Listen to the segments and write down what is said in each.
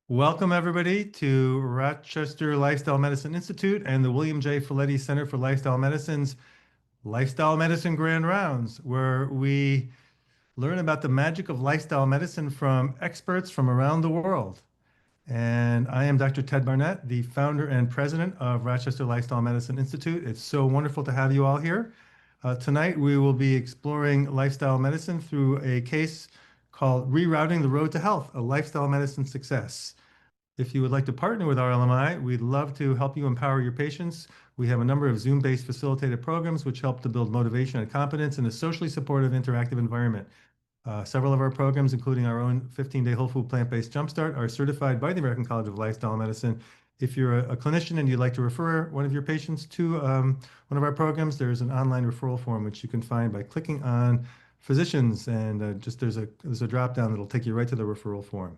Welcome, everybody, to Rochester Lifestyle Medicine Institute and the William J. Folletti Center for Lifestyle Medicine's Lifestyle Medicine Grand Rounds, where we learn about the magic of lifestyle medicine from experts from around the world. And I am Dr. Ted Barnett, the founder and president of Rochester Lifestyle Medicine Institute. It's so wonderful to have you all here. Tonight, we will be exploring lifestyle medicine through a case called Rerouting the Road to Health, a Lifestyle Medicine Success. If you would like to partner with RLMI, we'd love to help you empower your patients. We have a number of Zoom-based facilitated programs which help to build motivation and confidence in a socially supportive, interactive environment. Several of our programs, including our own 15-day whole food plant-based jumpstart, are certified by the American College of Lifestyle Medicine. If you're a clinician and you'd like to refer one of your patients to one of our programs, there's an online referral form which you can find by clicking on physicians, and there's a drop down that'll take you right to the referral form.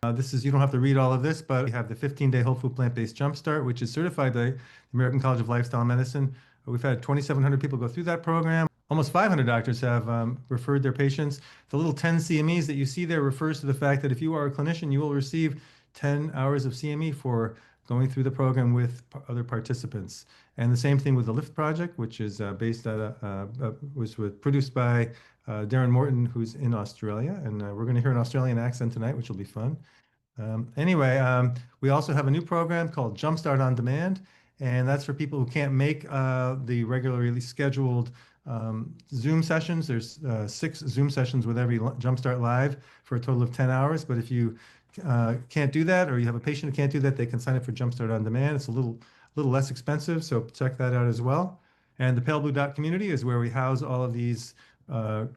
You don't have to read all of this, but we have the 15-day whole food plant-based jumpstart, which is certified by the American College of Lifestyle Medicine. We've had 2,700 people go through that program. Almost 500 doctors have referred their patients. The little 10 CMEs that you see there refers to the fact that if you are a clinician, you will receive 10 hours of CME for going through the program with other participants. And the same thing with the LIFT project, which is was produced by Darren Morton, who's in Australia. And we're going to hear an Australian accent tonight, which will be fun. We also have a new program called Jumpstart on Demand, and that's for people who can't make the regularly scheduled Zoom sessions. There's 6 Zoom sessions with every Jumpstart Live for a total of 10 hours. But if you can't do that, or you have a patient who can't do that, they can sign up for Jumpstart on Demand. It's a little less expensive, so check that out as well. And the Pale Blue Dot community is where we house all of these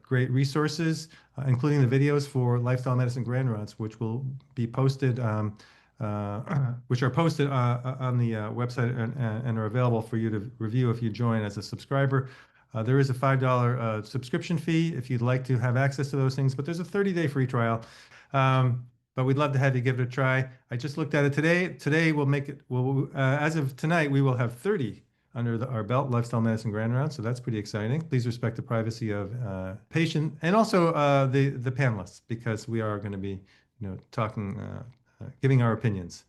great resources, including the videos for Lifestyle Medicine Grand Rounds, which will be posted, which are posted on the website and are available for you to review if you join as a subscriber. There is a $5 subscription fee if you'd like to have access to those things, but there's a 30-day free trial. But we'd love to have you give it a try. I just looked at it today. Today we'll make it, as of tonight, we will have 30 under our belt, Lifestyle Medicine Grand Round, so that's pretty exciting. Please respect the privacy of patient and also the panelists, because we are going to be, talking, giving our opinions.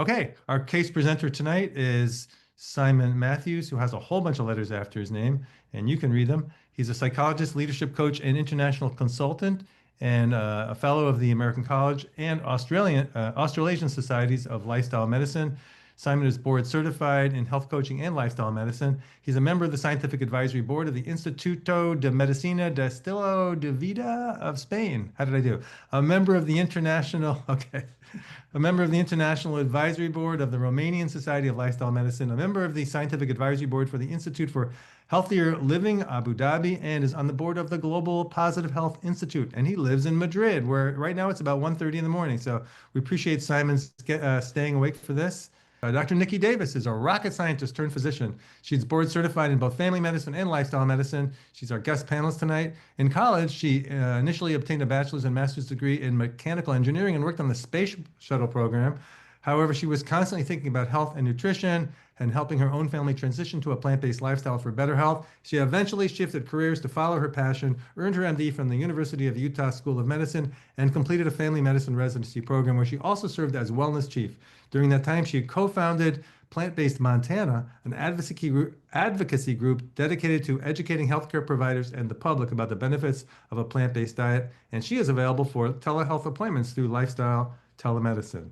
Okay, our case presenter tonight is Simon Matthews, who has a whole bunch of letters after his name, and you can read them. He's a psychologist, leadership coach, and international consultant, and a fellow of the American College and Australasian Societies of Lifestyle Medicine. Simon is board certified in health coaching and lifestyle medicine. He's a member of the scientific advisory board of the Instituto de Medicina de Estilo de Vida of Spain. How did I do? A member of the international advisory board of the Romanian Society of Lifestyle Medicine, a member of the scientific advisory board for the Institute for Healthier Living, Abu Dhabi, and is on the board of the Global Positive Health Institute. And he lives in Madrid, where right now it's about 1:30 in the morning. So we appreciate Simon's staying awake for this. Dr. Niki Davis is a rocket scientist turned physician. She's board certified in both family medicine and lifestyle medicine. She's our guest panelist tonight. In college, she initially obtained a bachelor's and master's degree in mechanical engineering and worked on the space shuttle program. However, she was constantly thinking about health and nutrition and helping her own family transition to a plant-based lifestyle for better health. She eventually shifted careers to follow her passion, earned her MD from the University of Utah School of Medicine, and completed a family medicine residency program where she also served as wellness chief. During that time, she co-founded Plant-Based Montana, an advocacy group dedicated to educating healthcare providers and the public about the benefits of a plant-based diet, and she is available for telehealth appointments through lifestyle telemedicine.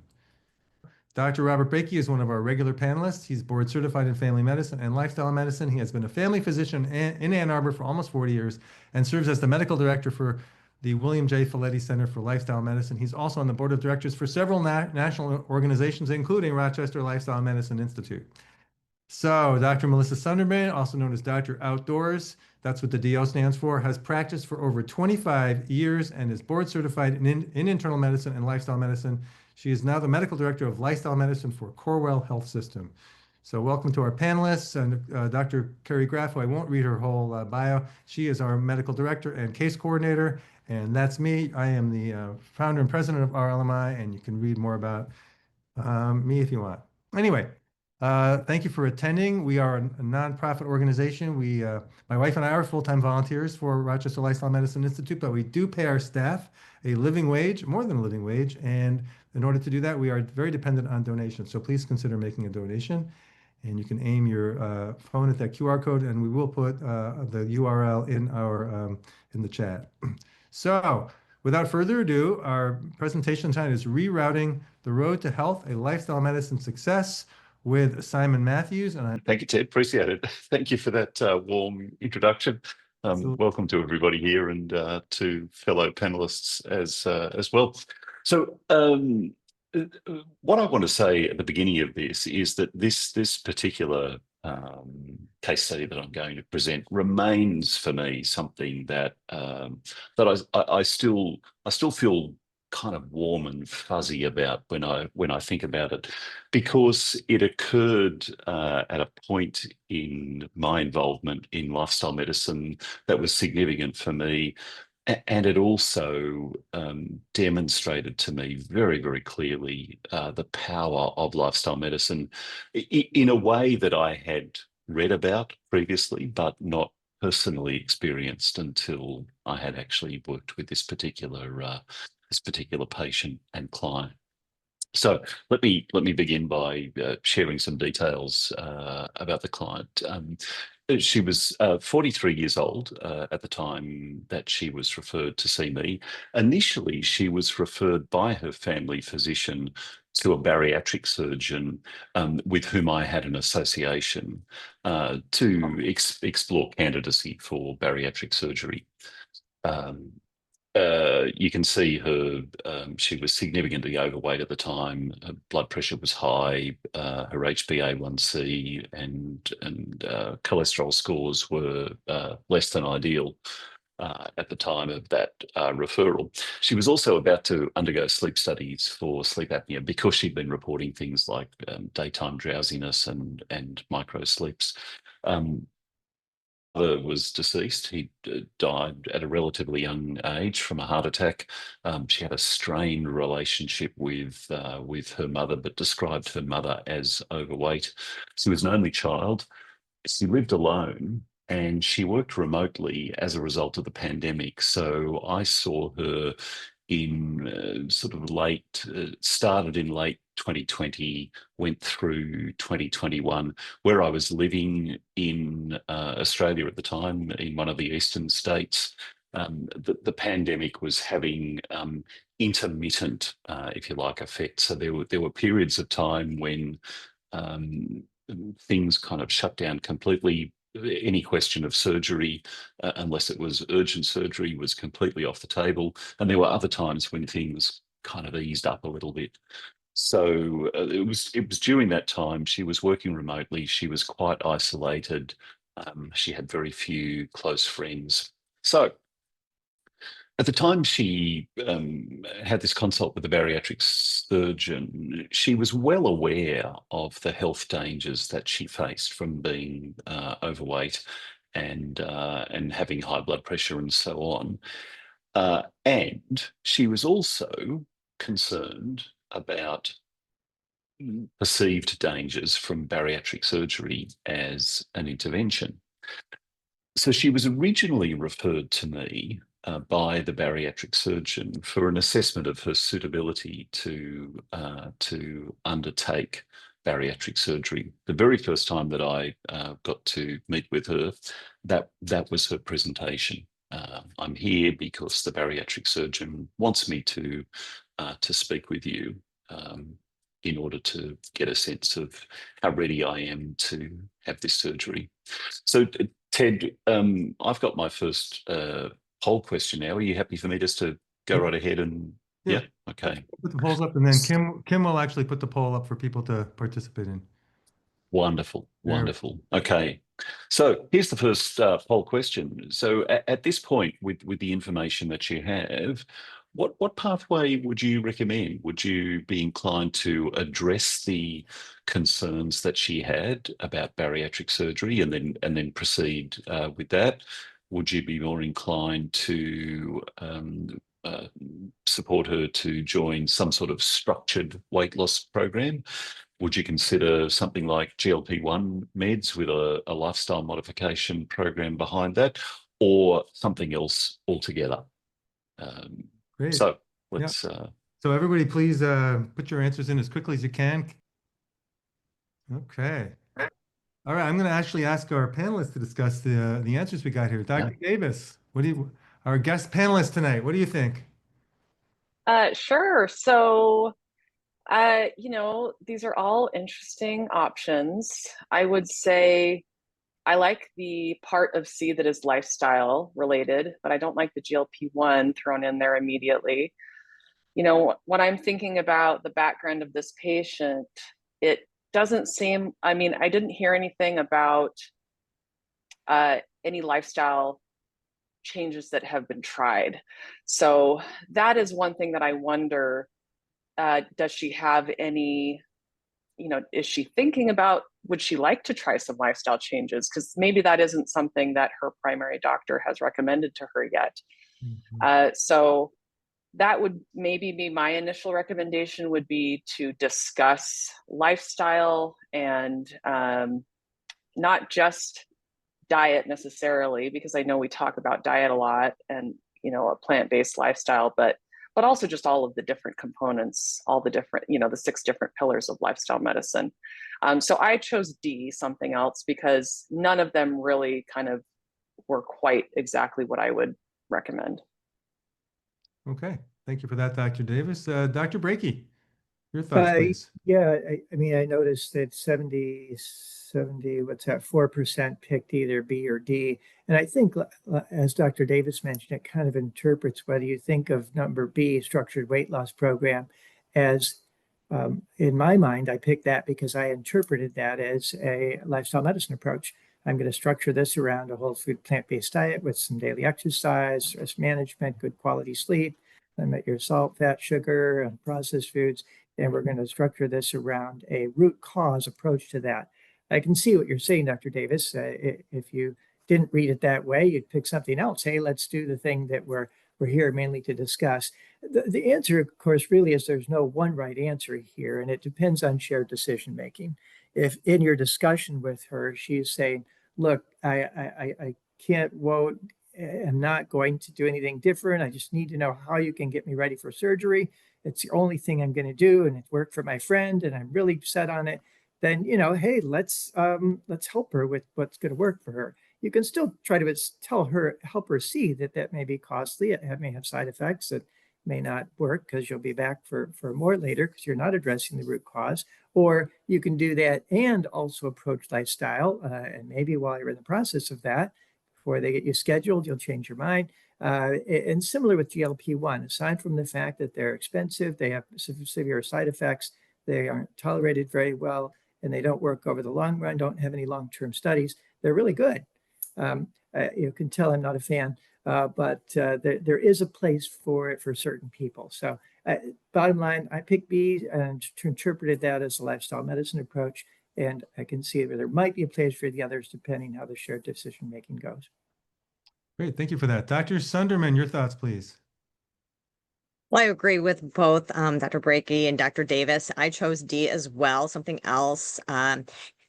Dr. Robert Bakey is one of our regular panelists. He's board certified in family medicine and lifestyle medicine. He has been a family physician in Ann Arbor for almost 40 years and serves as the medical director for the William J. Folletti Center for Lifestyle Medicine. He's also on the board of directors for several national organizations, including Rochester Lifestyle Medicine Institute. So Dr. Melissa Sunderman, also known as Dr. Outdoors, that's what the DO stands for, has practiced for over 25 years and is board certified in internal medicine and lifestyle medicine. She is now the medical director of lifestyle medicine for Corewell Health System. So welcome to our panelists, and Dr. Carrie Graff, I won't read her whole bio. She is our medical director and case coordinator, and that's me. I am the founder and president of RLMI, and you can read more about me if you want. Anyway, Thank you for attending. We are a nonprofit organization. My wife and I are full-time volunteers for Rochester Lifestyle Medicine Institute, but we do pay our staff a living wage, more than a living wage. And in order to do that, we are very dependent on donations. So please consider making a donation. And you can aim your phone at that QR code, and we will put the URL in the chat. So, without further ado, our presentation tonight is Rerouting the Road to Health, a Lifestyle Medicine Success with Simon Matthews. Thank you, Ted. Appreciate it. Thank you for that warm introduction. Welcome to everybody here and to fellow panelists as well. So what I want to say at the beginning of this is that this particular case study that I'm going to present remains for me something that I still feel kind of warm and fuzzy about when I think about it, because it occurred at a point in my involvement in lifestyle medicine that was significant for me. And it also demonstrated to me very, very clearly the power of lifestyle medicine in a way that I had read about previously, but not personally experienced until I had actually worked with this particular patient and client. So let me begin by sharing some details about the client. She was 43 years old at the time that she was referred to see me. Initially, she was referred by her family physician to a bariatric surgeon with whom I had an association to explore candidacy for bariatric surgery. You can see her, she was significantly overweight at the time. Her blood pressure was high, her HbA1c and cholesterol scores were less than ideal at the time of that referral. She was also about to undergo sleep studies for sleep apnea because she'd been reporting things like daytime drowsiness and micro sleeps. Was deceased. He died at a relatively young age from a heart attack. She had a strained relationship with her mother, but described her mother as overweight. She was an only child. She lived alone and she worked remotely as a result of the pandemic. So I saw her in started in late 2020, went through 2021, where I was living in Australia at the time, in one of the eastern states. The pandemic was having intermittent, if you like, effects. So there were periods of time when things kind of shut down completely. Any question of surgery, unless it was urgent surgery, was completely off the table. And there were other times when things kind of eased up a little bit. So it was during that time she was working remotely. She was quite isolated. She had very few close friends. So at the time she had this consult with the bariatric surgeon, she was well aware of the health dangers that she faced from being overweight and having high blood pressure and so on. And she was also concerned about perceived dangers from bariatric surgery as an intervention. So she was originally referred to me by the bariatric surgeon for an assessment of her suitability to undertake bariatric surgery. The very first time that I got to meet with her, that was her presentation. I'm here because the bariatric surgeon wants me to speak with you in order to get a sense of how ready I am to have this surgery. So, Ted, I've got my first poll question now. Are you happy for me just to go right ahead and yeah? Okay. Put the polls up, and then Kim will actually put the poll up for people to participate in. Wonderful, wonderful. Okay, so here's the first poll question. So at this point, with the information that you have, what pathway would you recommend? Would you be inclined to address the concerns that she had about bariatric surgery and then proceed with that? Would you be more inclined to support her to join some sort of structured weight loss program? would you consider something like GLP-1 meds with a lifestyle modification program behind that, or something else altogether? Great. So Yeah. let's. So everybody, please put your answers in as quickly as you can. Okay. All right. I'm going to actually ask our panelists to discuss the answers we got here. Dr. Davis, our guest panelist tonight, what do you think? Sure. So, these are all interesting options. I would say I like the part of C that is lifestyle related, but I don't like the GLP-1 thrown in there immediately. When I'm thinking about the background of this patient, it doesn't seem, I mean, I didn't hear anything about any lifestyle changes that have been tried. So that is one thing that I wonder, does she have any, is she thinking about, would she like to try some lifestyle changes? Because maybe that isn't something that her primary doctor has recommended to her yet. So that would maybe be my initial recommendation, would be to discuss lifestyle and not just diet necessarily, because I know we talk about diet a lot and a plant-based lifestyle, but also just all of the different components, all the different, the 6 different pillars of lifestyle medicine. So I chose D, something else, because none of them really kind of were quite exactly what I would recommend. Okay. Thank you for that, Dr. Davis. Dr. Brakey, your thoughts, please. Yeah, I mean, I noticed that 70, what's that, 4% picked either B or D. And I think, as Dr. Davis mentioned, it kind of interprets whether you think of number B, structured weight loss program, as, in my mind, I picked that because I interpreted that as a lifestyle medicine approach. I'm going to structure this around a whole food plant-based diet with some daily exercise, stress management, good quality sleep, limit your salt, fat, sugar, and processed foods. And we're going to structure this around a root cause approach to that. I can see what you're saying, Dr. Davis. If you didn't read it that way, you'd pick something else. Hey, let's do the thing that we're here mainly to discuss. The answer, of course, really is there's no one right answer here, and it depends on shared decision making. If in your discussion with her, she's saying, look, I can't vote, I'm not going to do anything different. I just need to know how you can get me ready for surgery. It's the only thing I'm going to do, and it worked for my friend, and I'm really set on it. Then, hey, let's help her with what's going to work for her. You can still try to help her see that may be costly. It may have side effects that may not work because you'll be back for more later because you're not addressing the root cause. Or you can do that and also approach lifestyle. And maybe while you're in the process of that, before they get you scheduled, you'll change your mind. And similar with GLP-1, aside from the fact that they're expensive, they have severe side effects, they aren't tolerated very well, and they don't work over the long run, don't have any long-term studies, they're really good. You can tell I'm not a fan, but there is a place for it for certain people. So bottom line, I picked B and interpreted that as a lifestyle medicine approach. And I can see that there might be a place for the others depending how the shared decision making goes. Great. Thank you for that. Dr. Sunderman, your thoughts, please. Well, I agree with both Dr. Brakey and Dr. Davis. I chose D as well, something else.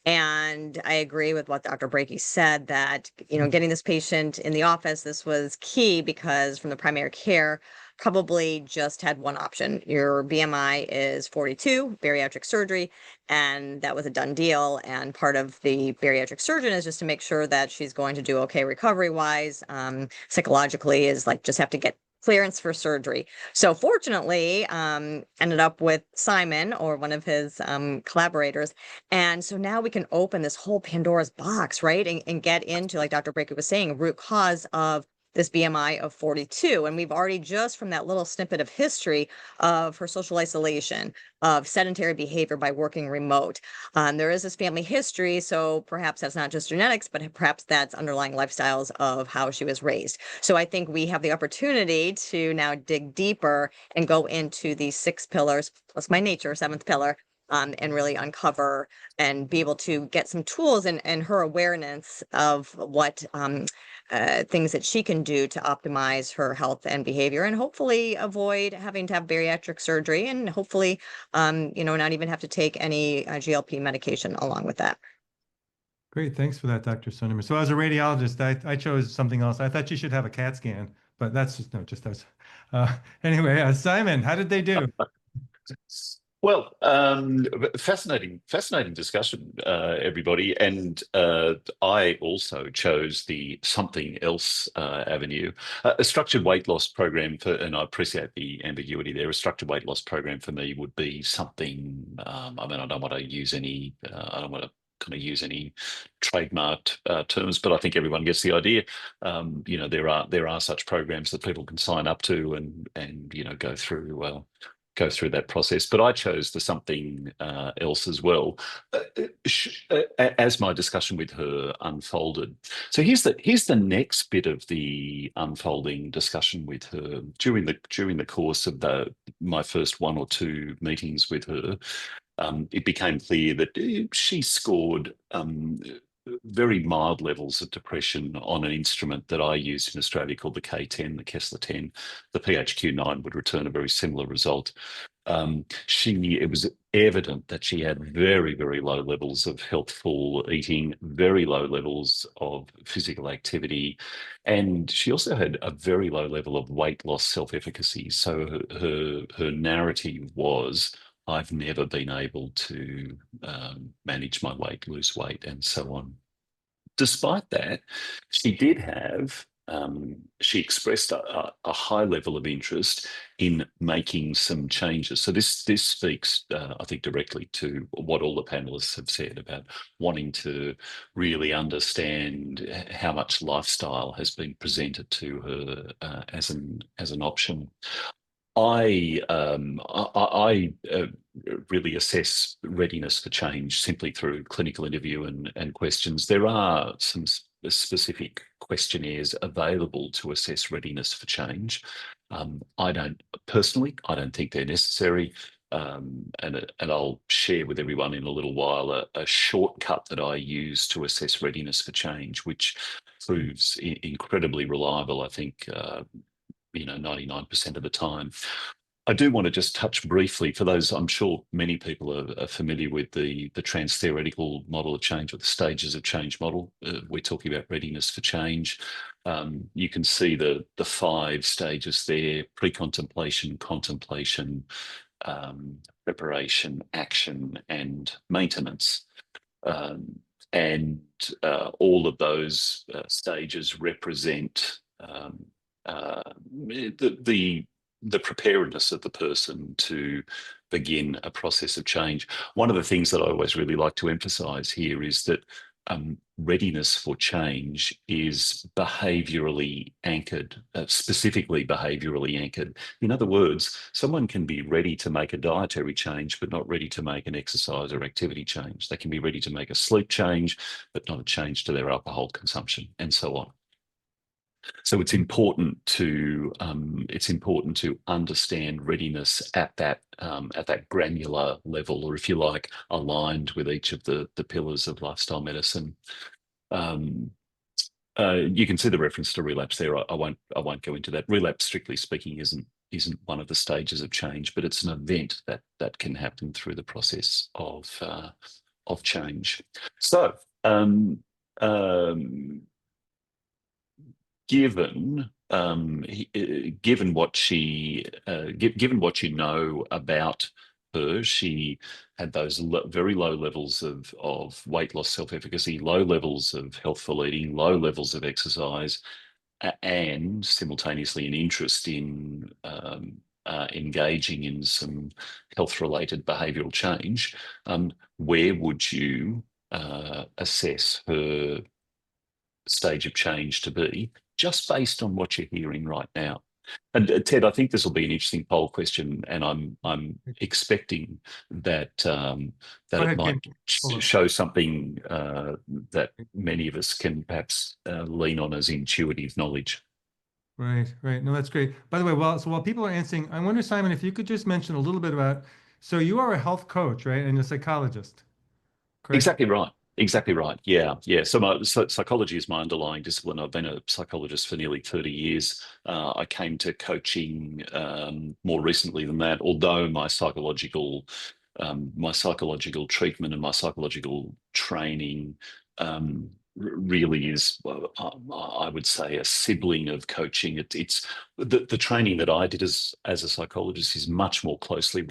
And I agree with what Dr. Brakey said that, getting this patient in the office, this was key because from the primary care, probably just had one option. Your BMI is 42, bariatric surgery, and that was a done deal. And part of the bariatric surgeon is just to make sure that she's going to do okay recovery-wise. Psychologically is like just have to get clearance for surgery. So fortunately, ended up with Simon or one of his collaborators. And so now we can open this whole Pandora's box, right? And get into, like Dr. Baker was saying, root cause of this BMI of 42. And we've already just from that little snippet of history of her social isolation, of sedentary behavior by working remote. There is this family history, so perhaps that's not just genetics, but perhaps that's underlying lifestyles of how she was raised. So I think we have the opportunity to now dig deeper and go into these 6 pillars, plus my nature, 7th pillar, and really uncover and be able to get some tools and her awareness of what things that she can do to optimize her health and behavior, and hopefully avoid having to have bariatric surgery, and hopefully, not even have to take any GLP medication along with that. Great. Thanks for that, Dr. Sonderman. So as a radiologist, I chose something else. I thought you should have a CAT scan, but that's just, no, just us. Anyway, Simon, how did they do? Well, fascinating discussion, everybody. And I also chose the something else avenue, a structured weight loss program and I appreciate the ambiguity there. A structured weight loss program for me would be something. I mean, I don't want to use any. I don't want to kind of use any trademarked terms, but I think everyone gets the idea. There are such programs that people can sign up to and go through that process. But I chose the something else as well, as my discussion with her unfolded. So here's the next bit of the unfolding discussion with her during the course of my first one or two meetings with her. It became clear that she scored very mild levels of depression on an instrument that I used in Australia called the K10, the Kessler 10. The PHQ-9 would return a very similar result. It was evident that she had very, very low levels of healthful eating, very low levels of physical activity, and she also had a very low level of weight loss self-efficacy. So her narrative was, I've never been able to manage my weight, lose weight, and so on. Despite that, she expressed a high level of interest in making some changes. So this speaks, I think, directly to what all the panelists have said about wanting to really understand how much lifestyle has been presented to her as an option. I really assess readiness for change simply through clinical interview and questions. There are some specific questionnaires available to assess readiness for change. I don't think they're necessary. And I'll share with everyone in a little while a shortcut that I use to assess readiness for change, which proves incredibly reliable, I think, 99% of the time. I do want to just touch briefly, for those, I'm sure many people are familiar with the trans-theoretical model of change, or the stages of change model. We're talking about readiness for change. You can see the 5 stages there: pre-contemplation, contemplation, preparation, action, and maintenance. And all of those stages represent the preparedness of the person to begin a process of change. One of the things that I always really like to emphasize here is that readiness for change is behaviorally anchored, specifically behaviorally anchored. In other words, someone can be ready to make a dietary change, but not ready to make an exercise or activity change. They can be ready to make a sleep change, but not a change to their alcohol consumption, and so on. So it's important to understand readiness at that granular level, or if you like, aligned with each of the pillars of lifestyle medicine. You can see the reference to relapse there. I won't go into that. Relapse, strictly speaking, isn't one of the stages of change, but it's an event that can happen through the process of change. So. Given what you know about her, she had those very low levels of weight loss self-efficacy, low levels of healthful eating, low levels of exercise, and simultaneously an interest in engaging in some health-related behavioural change. Where would you assess her stage of change to be, just based on what you're hearing right now? And Ted, I think this will be an interesting poll question, and I'm expecting that it might show something that many of us can perhaps lean on as intuitive knowledge. Right. No, that's great. By the way, while people are answering, I wonder, Simon, if you could just mention a little bit about, so you are a health coach, right? And a psychologist, correct? Exactly right. Exactly right. Yeah, yeah. So psychology is my underlying discipline. I've been a psychologist for nearly 30 years. I came to coaching more recently than that, although my psychological treatment and my psychological training really is, I would say, a sibling of coaching. It's the training that I did as a psychologist is much more closely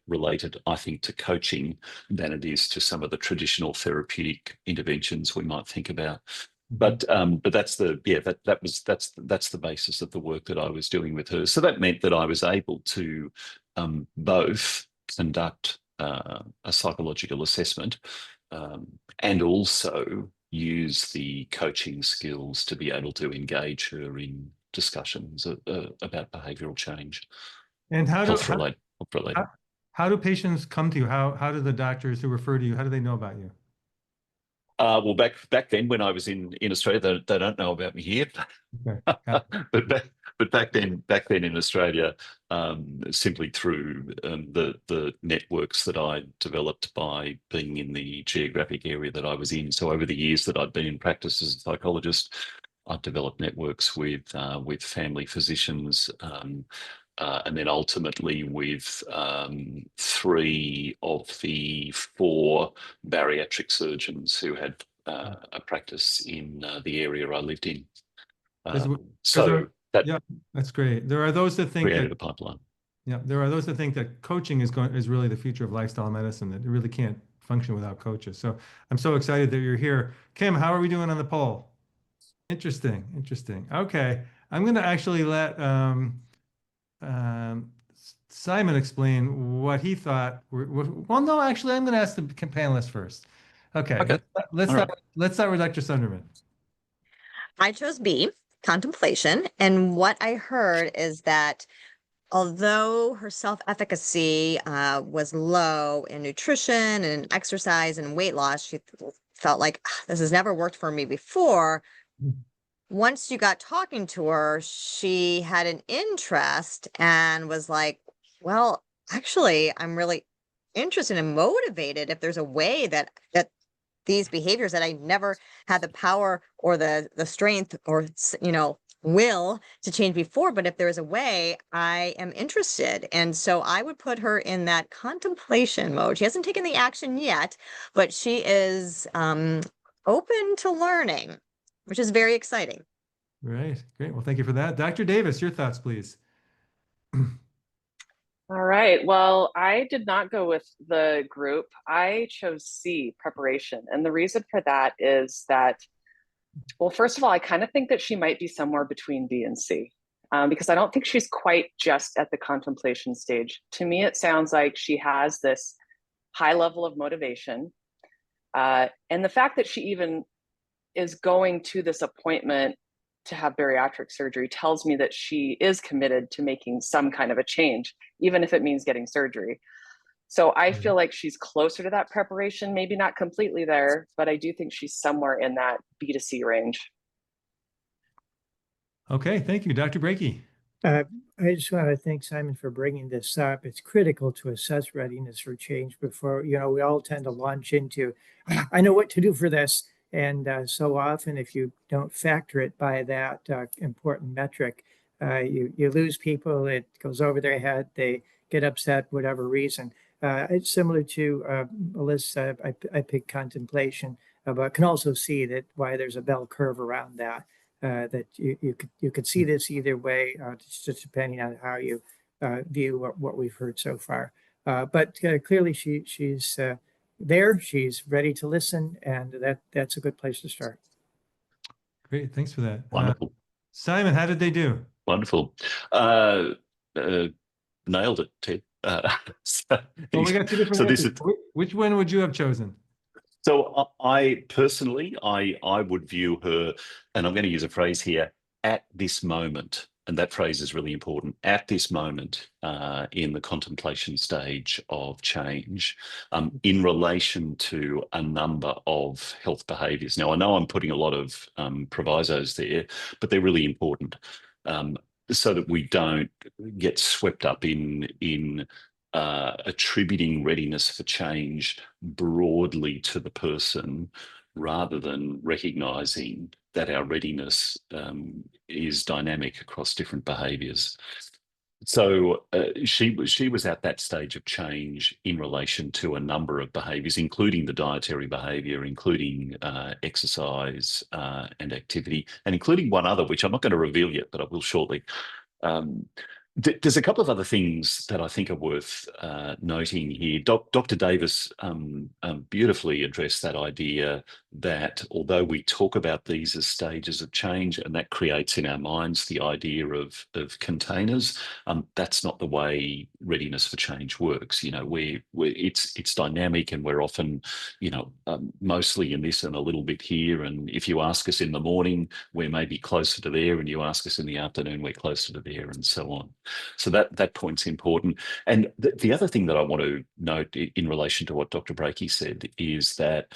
related, I think, to coaching than it is to some of the traditional therapeutic interventions we might think about. But that's that's the basis of the work that I was doing with her. So that meant that I was able to both conduct a psychological assessment and also use the coaching skills to be able to engage her in discussions about behavioural change. And Health related. how do patients come to you? How do the doctors who refer to you, how do they know about you? Well, back then when I was in Australia, they don't know about me here. Okay. but back then in Australia, simply through the networks that I developed by being in the geographic area that I was in. So over the years that I'd been in practice as a psychologist, I've developed networks with family physicians, and then ultimately with 3 of the 4 bariatric surgeons who had a practice in the area I lived in. Yeah, that's great. There are those that think created a pipeline. Yeah, there are those that think that coaching is really the future of lifestyle medicine, that it really can't function without coaches. So I'm so excited that you're here. Kim, how are we doing on the poll? Interesting. Okay, I'm going to actually let Simon explain what he thought. Well, no, actually, I'm going to ask the panelists first. Okay. Let's start with Dr. Sunderman. I chose B, contemplation. And what I heard is that although her self-efficacy was low in nutrition and exercise and weight loss, she felt like this has never worked for me before. Once you got talking to her, she had an interest and was like, well, actually, I'm really interested and motivated if there's a way that these behaviors that I never had the power or the strength or, will to change before, but if there is a way, I am interested. And so I would put her in that contemplation mode. She hasn't taken the action yet, but she is open to learning, which is very exciting. Right. Great. Well, thank you for that. Dr. Davis, your thoughts, please. All right. Well, I did not go with the group. I chose C, preparation. And the reason for that is that, well, first of all, I kind of think that she might be somewhere between B and C, because I don't think she's quite just at the contemplation stage. To me, it sounds like she has this high level of motivation. And the fact that she even is going to this appointment to have bariatric surgery tells me that she is committed to making some kind of a change, even if it means getting surgery. So I feel like she's closer to that preparation, maybe not completely there, but I do think she's somewhere in that B to C range. Okay, thank you. Dr. Brakey. I just want to thank Simon for bringing this up. It's critical to assess readiness for change before, we all tend to launch into, I know what to do for this. And so often, if you don't factor it by that important metric, you lose people. It goes over their head. They get upset, whatever reason. It's similar to Melissa. I picked contemplation, but can also see that why there's a bell curve around that. That you could see this either way, just depending on how you view what we've heard so far. But clearly, she's there. She's ready to listen, and that's a good place to start. Great, thanks for that. Wonderful. Simon, how did they do? Wonderful. Nailed it, Ted. Well, we got 2 different answers. Which one would you have chosen? So I personally, I would view her, and I'm going to use a phrase here, at this moment, and that phrase is really important, at this moment in the contemplation stage of change in relation to a number of health behaviours. Now, I know I'm putting a lot of provisos there, but they're really important so that we don't get swept up in attributing readiness for change broadly to the person rather than recognizing that our readiness is dynamic across different behaviours. So she was at that stage of change in relation to a number of behaviours, including the dietary behaviour, including exercise and activity, and including one other, which I'm not going to reveal yet, but I will shortly. There's a couple of other things that I think are worth noting here. Dr. Davis beautifully addressed that idea that although we talk about these as stages of change, and that creates in our minds the idea of containers, that's not the way readiness for change works. You know, it's dynamic, and we're often, you know, mostly in this and a little bit here. And if you ask us in the morning, we're maybe closer to there, and you ask us in the afternoon, we're closer to there, and so on. So that point's important. And the other thing that I want to note in relation to what Dr. Breakey said is that,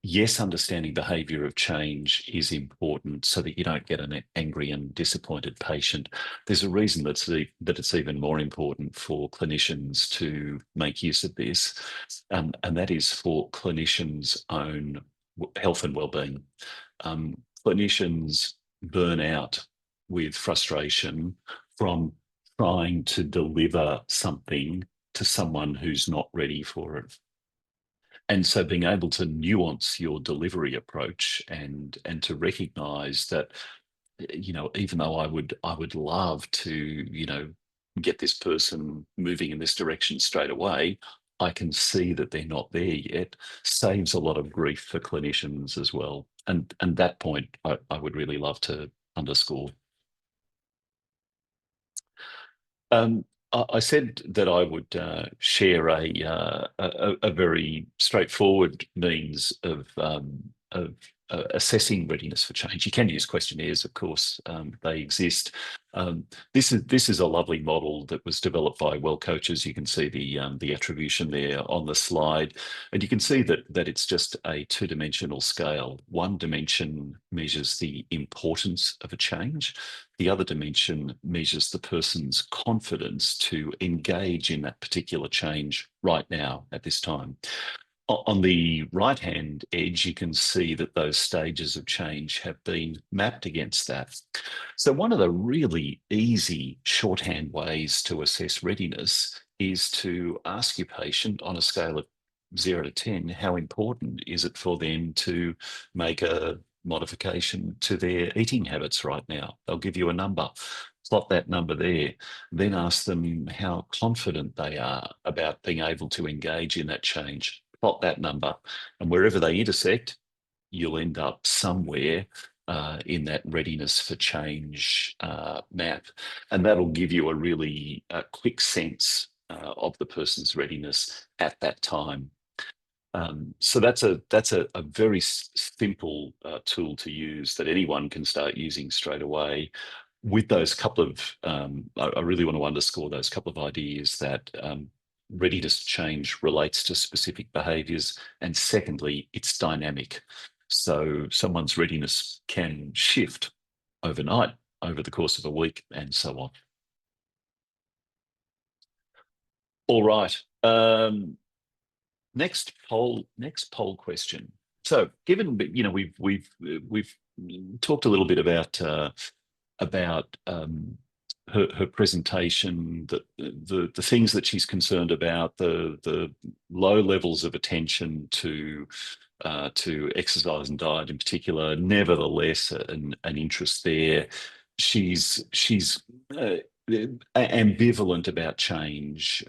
yes, understanding behaviour of change is important so that you don't get an angry and disappointed patient. There's a reason that it's even more important for clinicians to make use of this, and that is for clinicians' own health and well-being. Clinicians burn out with frustration from trying to deliver something to someone who's not ready for it. And so being able to nuance your delivery approach and to recognize that, you know, even though I would love to, you know, get this person moving in this direction straight away, I can see that they're not there yet, saves a lot of grief for clinicians as well. And that point I would really love to underscore. I said that I would share a very straightforward means of assessing readiness for change. You can use questionnaires, of course, they exist. This is a lovely model that was developed by Well Coaches. You can see the attribution there on the slide, and you can see that it's just a two-dimensional scale. One dimension measures the importance of a change. The other dimension measures the person's confidence to engage in that particular change right now at this time. On the right-hand edge, you can see that those stages of change have been mapped against that. So one of the really easy shorthand ways to assess readiness is to ask your patient on a scale of 0 to 10, how important is it for them to make a modification to their eating habits right now? They'll give you a number. Plot that number there, then ask them how confident they are about being able to engage in that change. Plot that number, and wherever they intersect, you'll end up somewhere in that readiness for change map, and that'll give you a really quick sense of the person's readiness at that time. So that's a very simple tool to use that anyone can start using straight away. With those couple of, I really want to underscore those couple of ideas that readiness to change relates to specific behaviours, and secondly, it's dynamic. So someone's readiness can shift overnight, over the course of a week, and so on. All right. Next poll question. So, given, you know, we've talked a little bit about her presentation, the things that she's concerned about, the low levels of attention to exercise and diet in particular. Nevertheless, an interest there. She's ambivalent about change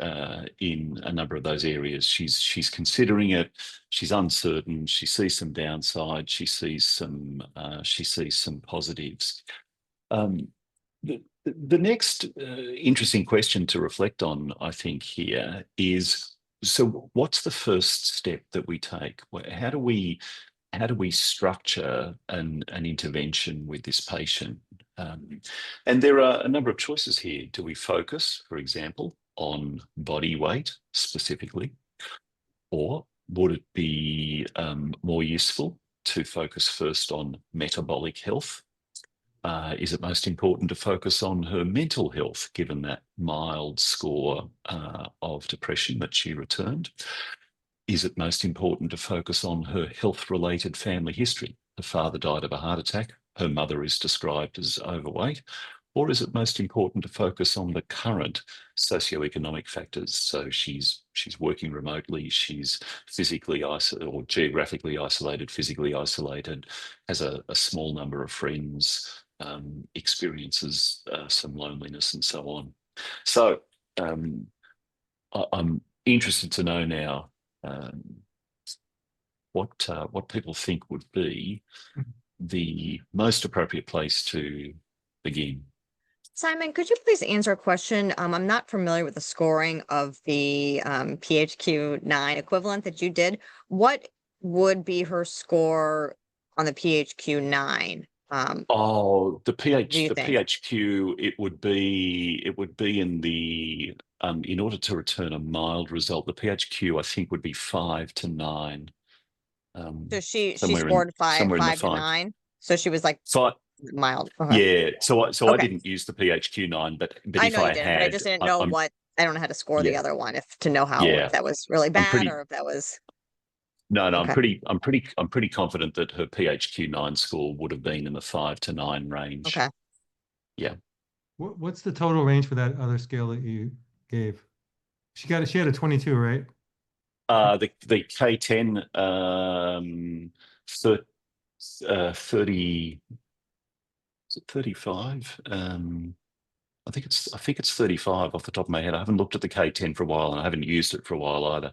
in a number of those areas. She's considering it. She's uncertain. She sees some downside. She sees some positives. The next interesting question to reflect on, I think, here is, so what's the first step that we take? How do we structure an intervention with this patient? And there are a number of choices here. Do we focus, for example, on body weight specifically? Or would it be more useful to focus first on metabolic health? Is it most important to focus on her mental health, given that mild score of depression that she returned? is it most important to focus on her health-related family history? Her father died of a heart attack. Her mother is described as overweight. Or is it most important to focus on the current socioeconomic factors? So she's working remotely, she's physically isolated or geographically isolated, physically isolated, has a small number of friends, experiences some loneliness and so on. So I'm interested to know now what people think would be the most appropriate place to begin. Simon, could you please answer a question? I'm not familiar with the scoring of the PHQ-9 equivalent that you did. What would be her score on the PHQ-9? Oh, the Do you think? PHQ, it would be in the in order to return a mild result, the PHQ I think would be 5 to 9. So she somewhere scored somewhere in the 5 to 9. So she was like So mild. Okay. yeah, so I Okay. didn't use the PHQ-9, but I if know you I didn't, but I had, just didn't know I'm I don't know how to score the yeah, other one, if to know how, yeah, if that was really I'm bad pretty or if that was no, okay. I'm pretty confident that her PHQ-9 score would have been in the 5 to 9 range. Okay. Yeah. What's the total range for that other scale that you gave? She had a 22, right? The K10 30 is it 35? I think it's 35 off the top of my head. I haven't looked at the K10 for a while, and I haven't used it for a while either.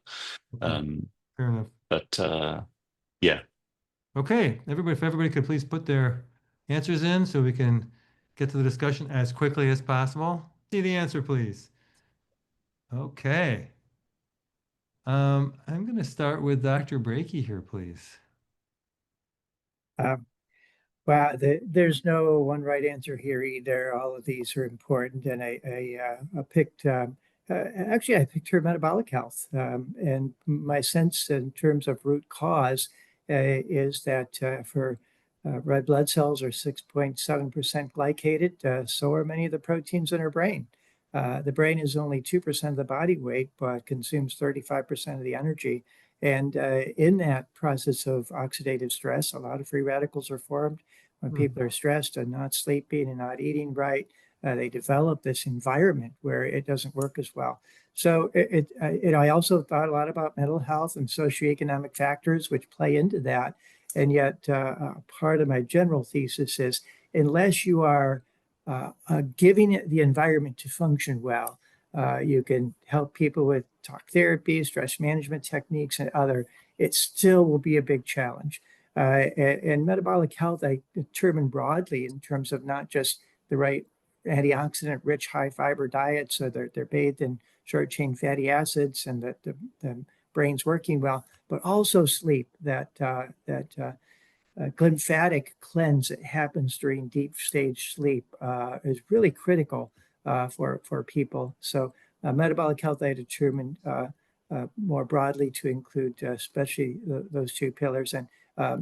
Okay. Fair enough. But yeah. Okay, if everybody could please put their answers in so we can get to the discussion as quickly as possible. See the answer, please. Okay. I'm going to start with Dr. Brakey here, please. Well, there's no one right answer here either. All of these are important, and I picked actually I picked her metabolic health, and my sense in terms of root cause is that for red blood cells are 6.7% glycated, so are many of the proteins in her brain. The brain is only 2% of the body weight, but consumes 35% of the energy. And in that process of oxidative stress, a lot of free radicals are formed. When people are stressed and not sleeping and not eating right, they develop this environment where it doesn't work as well. So I also thought a lot about mental health and socioeconomic factors which play into that. And yet part of my general thesis is unless you are giving it the environment to function well, you can help people with talk therapy, stress management techniques, and other, it still will be a big challenge. And metabolic health, I determine broadly in terms of not just the right antioxidant rich high fiber diet, so they're bathed in short chain fatty acids and that the brain's working well, but also sleep, that glymphatic cleanse that happens during deep stage sleep is really critical for people. So metabolic health I determined more broadly to include especially those two pillars. And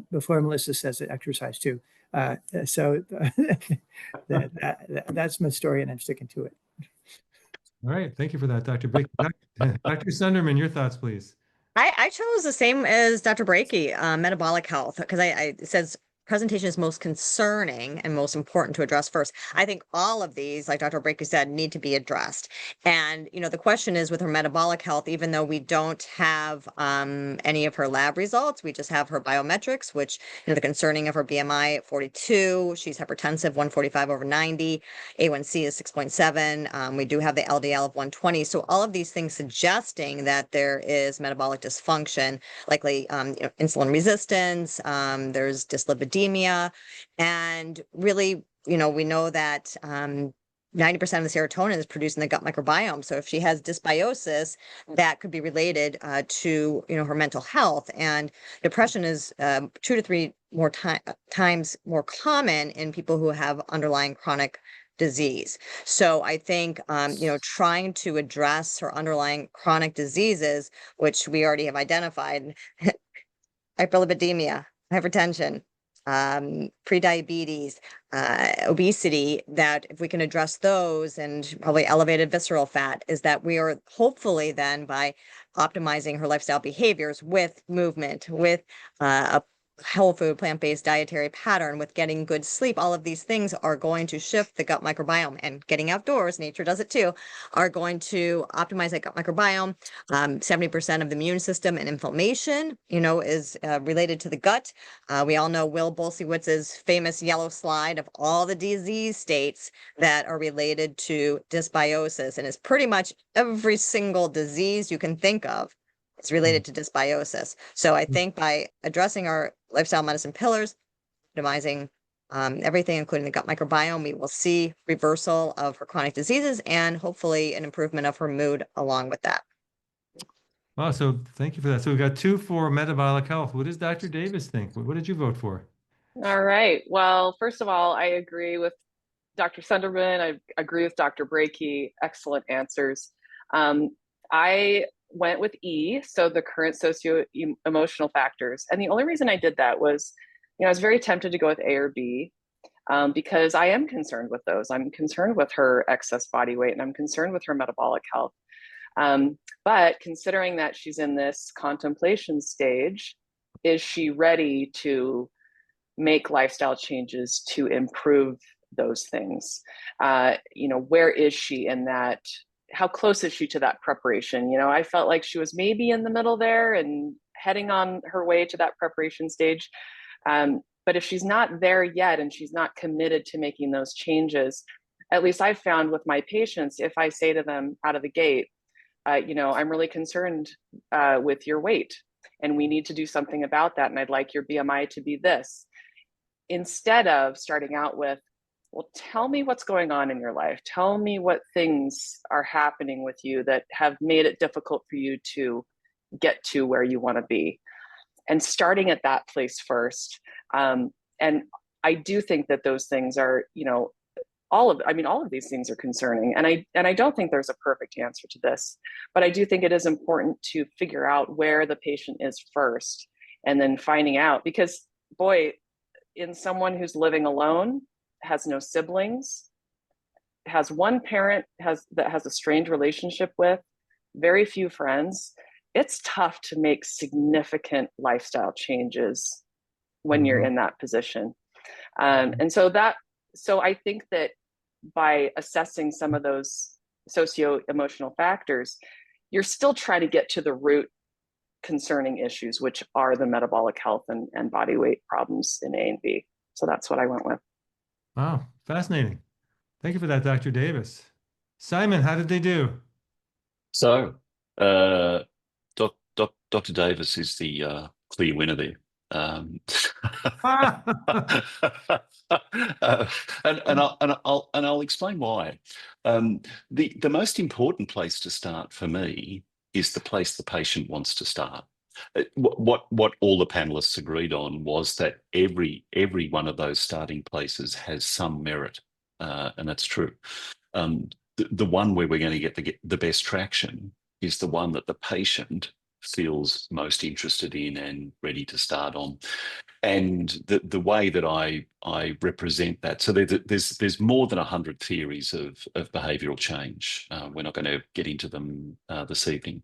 before Melissa says it, exercise too. So that's my story, and I'm sticking to it. All right, thank you for that, Dr. Brakey. Dr. Sunderman, your thoughts, please. I chose the same as Dr. Brakey, metabolic health, because it says presentation is most concerning and most important to address first. I think all of these, like Dr. Brakey said, need to be addressed. And, the question is with her metabolic health, even though we don't have any of her lab results, we just have her biometrics, which, the concerning of her BMI at 42, she's hypertensive, 145/90, A1C is 6.7. We do have the LDL of 120. So all of these things suggesting that there is metabolic dysfunction, likely insulin resistance, there's dyslipidemia, and really, we know that 90% of the serotonin is produced in the gut microbiome. So if she has dysbiosis, that could be related to her mental health. And depression is 2 to 3 more times more common in people who have underlying chronic disease. So I think trying to address her underlying chronic diseases, which we already have identified, hyperlipidemia, hypertension, prediabetes, obesity, that if we can address those, and probably elevated visceral fat, is that we are hopefully then by optimizing her lifestyle behaviors with movement, with a whole food, plant-based dietary pattern, with getting good sleep. All of these things are going to shift the gut microbiome, and getting outdoors, nature does it too, are going to optimize that gut microbiome. 70% of the immune system and inflammation, is related to the gut. We all know Will Bolsiewicz's famous yellow slide of all the disease states that are related to dysbiosis, and it's pretty much every single disease you can think of is related to dysbiosis. So I think by addressing our lifestyle medicine pillars, optimizing everything, including the gut microbiome, we will see reversal of her chronic diseases and hopefully an improvement of her mood along with that. Wow, so thank you for that. So we've got 2 for metabolic health. What does Dr. Davis think? What did you vote for? All right. Well, first of all, I agree with Dr. Sunderman. I agree with Dr. Brakey. Excellent answers. I went with E, so the current socio-emotional factors. And the only reason I did that was, I was very tempted to go with A or B because I am concerned with those. I'm concerned with her excess body weight, and I'm concerned with her metabolic health. But considering that she's in this contemplation stage, is she ready to make lifestyle changes to improve those things? Where is she in that? How close is she to that preparation? I felt like she was maybe in the middle there and heading on her way to that preparation stage. But if she's not there yet and she's not committed to making those changes, at least I've found with my patients, if I say to them out of the gate, I'm really concerned with your weight, and we need to do something about that, and I'd like your BMI to be this, instead of starting out with, well, tell me what's going on in your life. Tell me what things are happening with you that have made it difficult for you to get to where you want to be. And starting at that place first. And I do think that those things are, all of these things are concerning. And I don't think there's a perfect answer to this, but I do think it is important to figure out where the patient is first, and then finding out, because boy, in someone who's living alone, has no siblings, has one parent that has a strained relationship with, very few friends, it's tough to make significant lifestyle changes when you're in that position. And so I think that by assessing some of those socio-emotional factors, you're still trying to get to the root concerning issues, which are the metabolic health and body weight problems in A and B. So that's what I went with. Wow, fascinating. Thank you for that, Dr. Davis. Simon, how did they do? So, Dr. Davis is the clear winner there. And I'll explain why. The most important place to start for me is the place the patient wants to start. What all the panelists agreed on was that every one of those starting places has some merit, and that's true. The one where we're going to get the best traction is the one that the patient feels most interested in and ready to start on. And the way that I represent that, so there's more than 100 theories of behavioural change. We're not going to get into them this evening.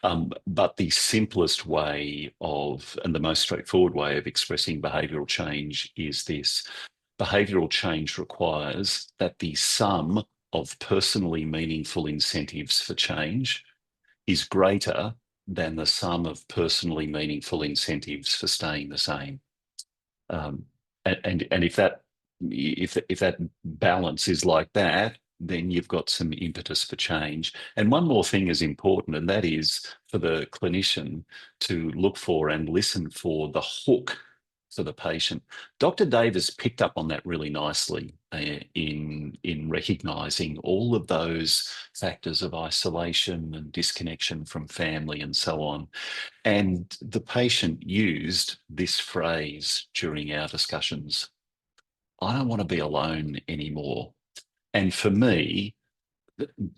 But the simplest way and the most straightforward way of expressing behavioural change is this. Behavioural change requires that the sum of personally meaningful incentives for change is greater than the sum of personally meaningful incentives for staying the same. And if that balance is like that, then you've got some impetus for change. And one more thing is important, and that is for the clinician to look for and listen for the hook for the patient. Dr. Davis picked up on that really nicely in recognising all of those factors of isolation and disconnection from family and so on. And the patient used this phrase during our discussions: I don't want to be alone anymore. And for me,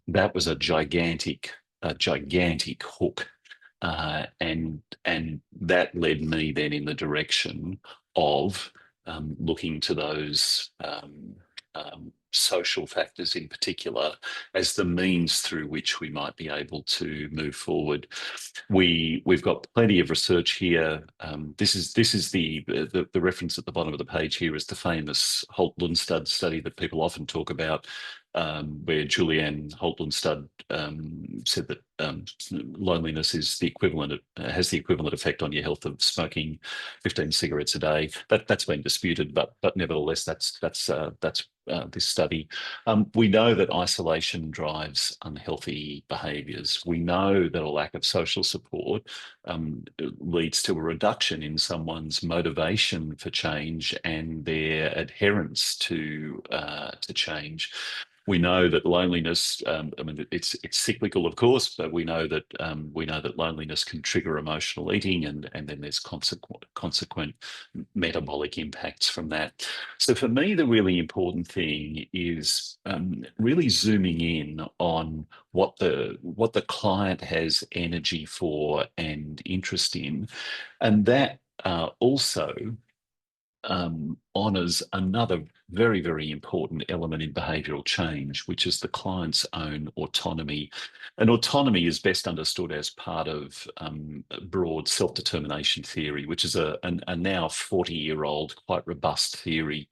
that was a gigantic hook. And that led me then in the direction of looking to those social factors in particular as the means through which we might be able to move forward. We've got plenty of research here. This is the reference at the bottom of the page here is the famous Holt-Lundstad study that people often talk about, where Julianne Holt-Lundstad said that loneliness is the equivalent, has the equivalent effect on your health of smoking 15 cigarettes a day. That's been disputed, but nevertheless, that's this study. We know that isolation drives unhealthy behaviours. We know that a lack of social support leads to a reduction in someone's motivation for change and their adherence to change. We know that loneliness, I mean, it's cyclical, of course, but we know that loneliness can trigger emotional eating, and then there's consequent metabolic impacts from that. So for me, the really important thing is really zooming in on what the client has energy for and interest in, and that also honours another very, very important element in behavioural change, which is the client's own autonomy. And autonomy is best understood as part of broad self-determination theory, which is a now 40-year-old, quite robust theory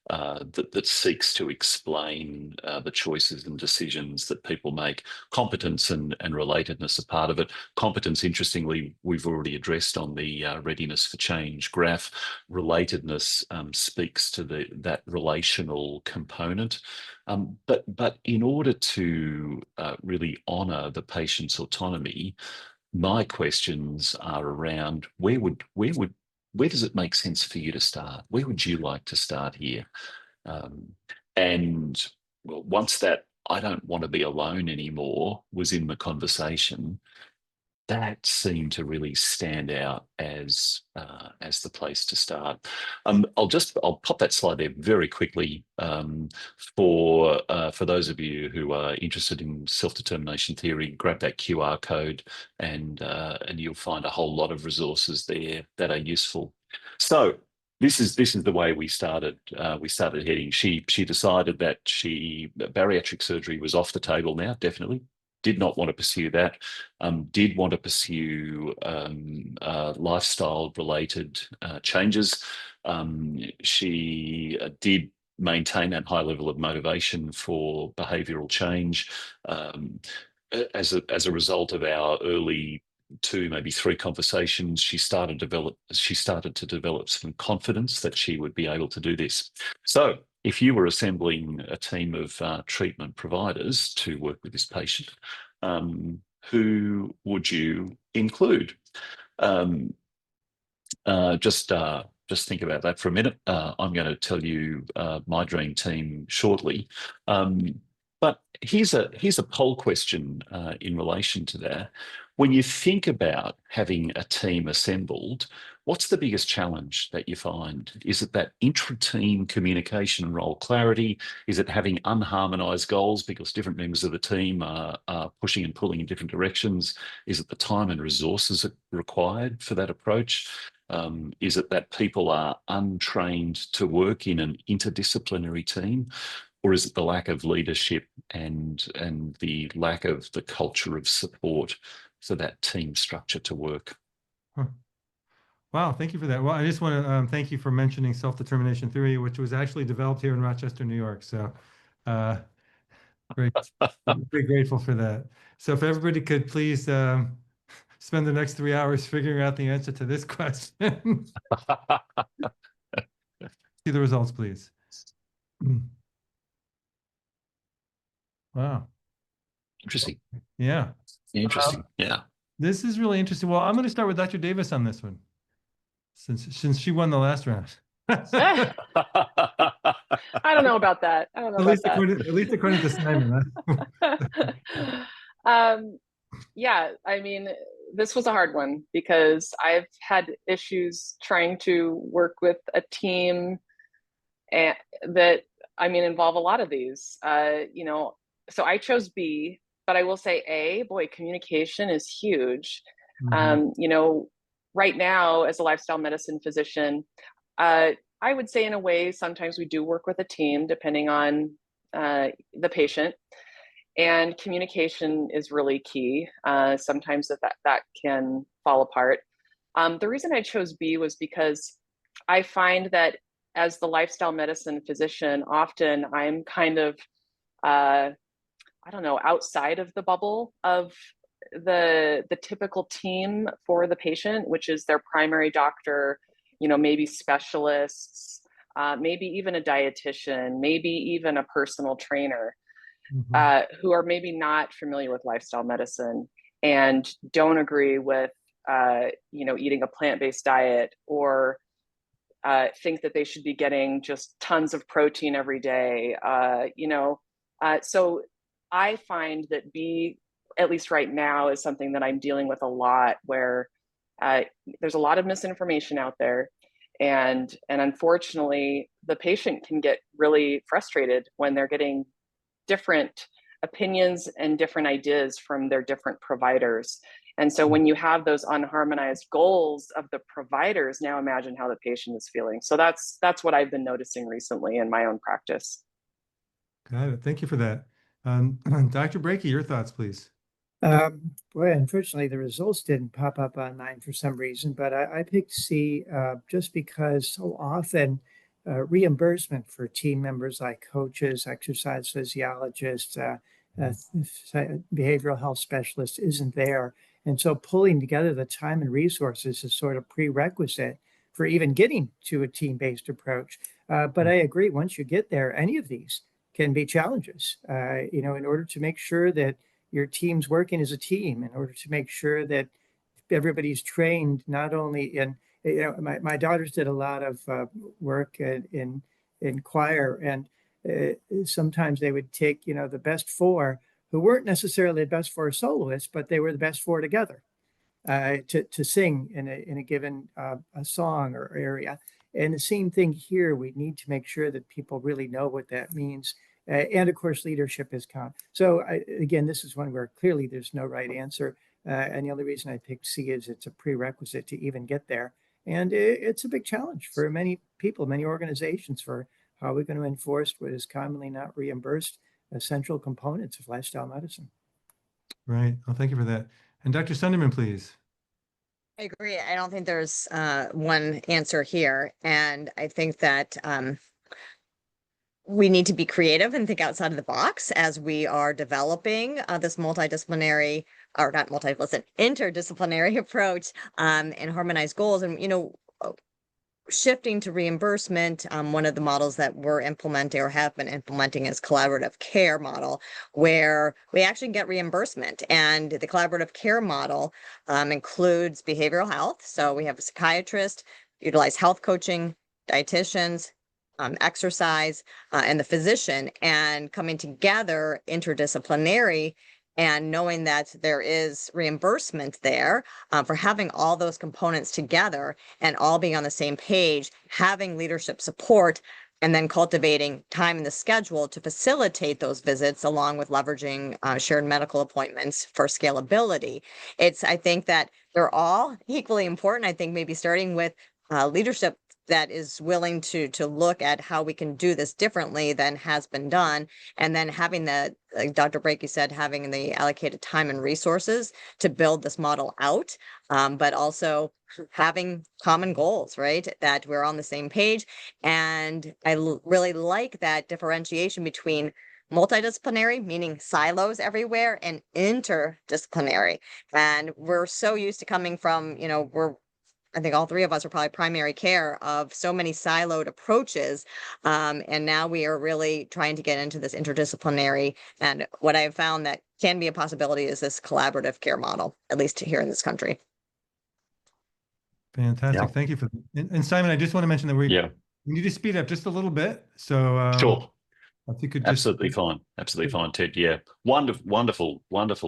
that seeks to explain the choices and decisions that people make. Competence and relatedness are part of it. Competence, interestingly, we've already addressed on the readiness for change graph. Relatedness speaks to that relational component. But in order to really honour the patient's autonomy, my questions are around where does it make sense for you to start? Where would you like to start here? And well, once that I don't want to be alone anymore was in the conversation, that seemed to really stand out as the place to start. I'll pop that slide there very quickly for those of you who are interested in self-determination theory. Grab that QR code, and you'll find a whole lot of resources there that are useful. So this is the way we started. We started heading. She decided that bariatric surgery was off the table now. Definitely did not want to pursue that. Did want to pursue lifestyle-related changes. She did maintain that high level of motivation for behavioural change as a result of our early 2, maybe 3 conversations. She started to develop some confidence that she would be able to do this. So if you were assembling a team of treatment providers to work with this patient, who would you include? Just think about that for a minute. I'm going to tell you my dream team shortly. But here's a poll question in relation to that. When you think about having a team assembled, what's the biggest challenge that you find? Is it that intra-team communication and role clarity? Is it having unharmonized goals because different members of the team are pushing and pulling in different directions? Is it the time and resources required for that approach? Is it that people are untrained to work in an interdisciplinary team? Or is it the lack of leadership and the lack of the culture of support for that team structure to work? Huh. Wow, thank you for that. Well, I just want to thank you for mentioning self-determination theory, which was actually developed here in Rochester, New York. So very grateful for that. So if everybody could please spend the next 3 hours figuring out the answer to this question. See the results, please. Wow. Interesting. Yeah. Interesting. Yeah. This is really interesting. Well, I'm going to start with Dr. Davis on this one, since she won the last round. I don't know about that. I don't know about that. At least according to Simon. Yeah, I mean, this was a hard one because I've had issues trying to work with a team that, I mean, involve a lot of these. So I chose B, but I will say A, boy, communication is huge. Mm-hmm. Right now, as a lifestyle medicine physician, I would say in a way, sometimes we do work with a team depending on, the patient. And communication is really key. Sometimes that can fall apart. The reason I chose B was because I find that as the lifestyle medicine physician, often I'm kind of, I don't know, outside of the bubble of the typical team for the patient, which is their primary doctor, maybe specialists, maybe even a dietitian, maybe even a personal trainer. Who are maybe not familiar with lifestyle medicine and don't agree with, eating a plant-based diet, or think that they should be getting just tons of protein every day. So I find that B, at least right now, is something that I'm dealing with a lot, where there's a lot of misinformation out there. And unfortunately, the patient can get really frustrated when they're getting different opinions and different ideas from their different providers. And so when you have those unharmonized goals of the providers, now imagine how the patient is feeling. So that's what I've been noticing recently in my own practice. Got it. Thank you for that. Dr. Brakey, your thoughts, please. Boy, unfortunately, the results didn't pop up on mine for some reason, but I picked C just because so often reimbursement for team members like coaches, exercise physiologists, behavioral health specialists isn't there. And so pulling together the time and resources is sort of prerequisite for even getting to a team-based approach. But I agree, once you get there, any of these can be challenges, in order to make sure that your team's working as a team, in order to make sure that everybody's trained not only in, my daughters did a lot of work in choir, and sometimes they would take, the best four who weren't necessarily the best four soloists, but they were the best four together to sing in a given a song or area. And the same thing here, we need to make sure that people really know what that means. And of course, leadership is count. So again, this is one where clearly there's no right answer. And the only reason I picked C is it's a prerequisite to even get there. And it's a big challenge for many people, many organizations, for how we're going to enforce what is commonly not reimbursed essential components of lifestyle medicine. Right. Well, thank you for that. And Dr. Sunderman, please. I agree. I don't think there's one answer here. And I think that we need to be creative and think outside of the box as we are developing this interdisciplinary approach and harmonized goals. And, shifting to reimbursement, one of the models that we're implementing or have been implementing is collaborative care model, where we actually get reimbursement. And the collaborative care model includes behavioral health. So we have a psychiatrist, utilize health coaching, dietitians, exercise, and the physician, and coming together interdisciplinary and knowing that there is reimbursement there for having all those components together and all being on the same page, having leadership support, and then cultivating time in the schedule to facilitate those visits, along with leveraging shared medical appointments for scalability. I think that they're all equally important. I think maybe starting with leadership that is willing to look at how we can do this differently than has been done. And then having like Dr. Brakey said, having the allocated time and resources to build this model out, but also having common goals, right? That we're on the same page. And I really like that differentiation between multidisciplinary, meaning silos everywhere, and interdisciplinary. And we're so used to coming from, I think all three of us are probably primary care of so many siloed approaches. And now we are really trying to get into this interdisciplinary. And what I have found that can be a possibility is this collaborative care model, at least here in this country. Fantastic. Yeah. Thank you for that. And Simon, I just want to mention that we need to speed up just a little bit. So sure. If you could absolutely fine, Ted. Yeah, wonderful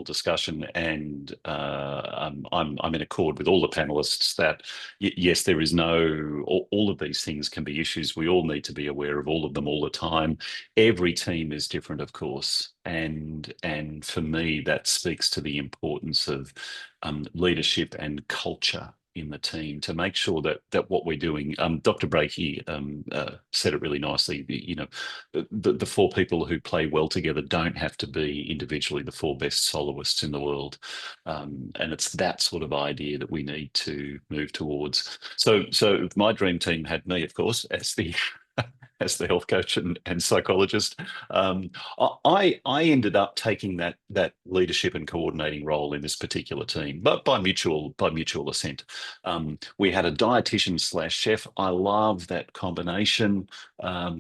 discussion, and I'm in accord with all the panelists that yes, there is all of these things can be issues. We all need to be aware of all of them all the time. Every team is different, of course, and for me that speaks to the importance of leadership and culture in the team to make sure that what we're doing. Dr. Brakey said it really nicely. You know, the four people who play well together don't have to be individually the four best soloists in the world, and it's that sort of idea that we need to move towards. So my dream team had me, of course, as the as the health coach and psychologist. I ended up taking that leadership and coordinating role in this particular team, but by mutual assent. We had a dietitian / chef. I love that combination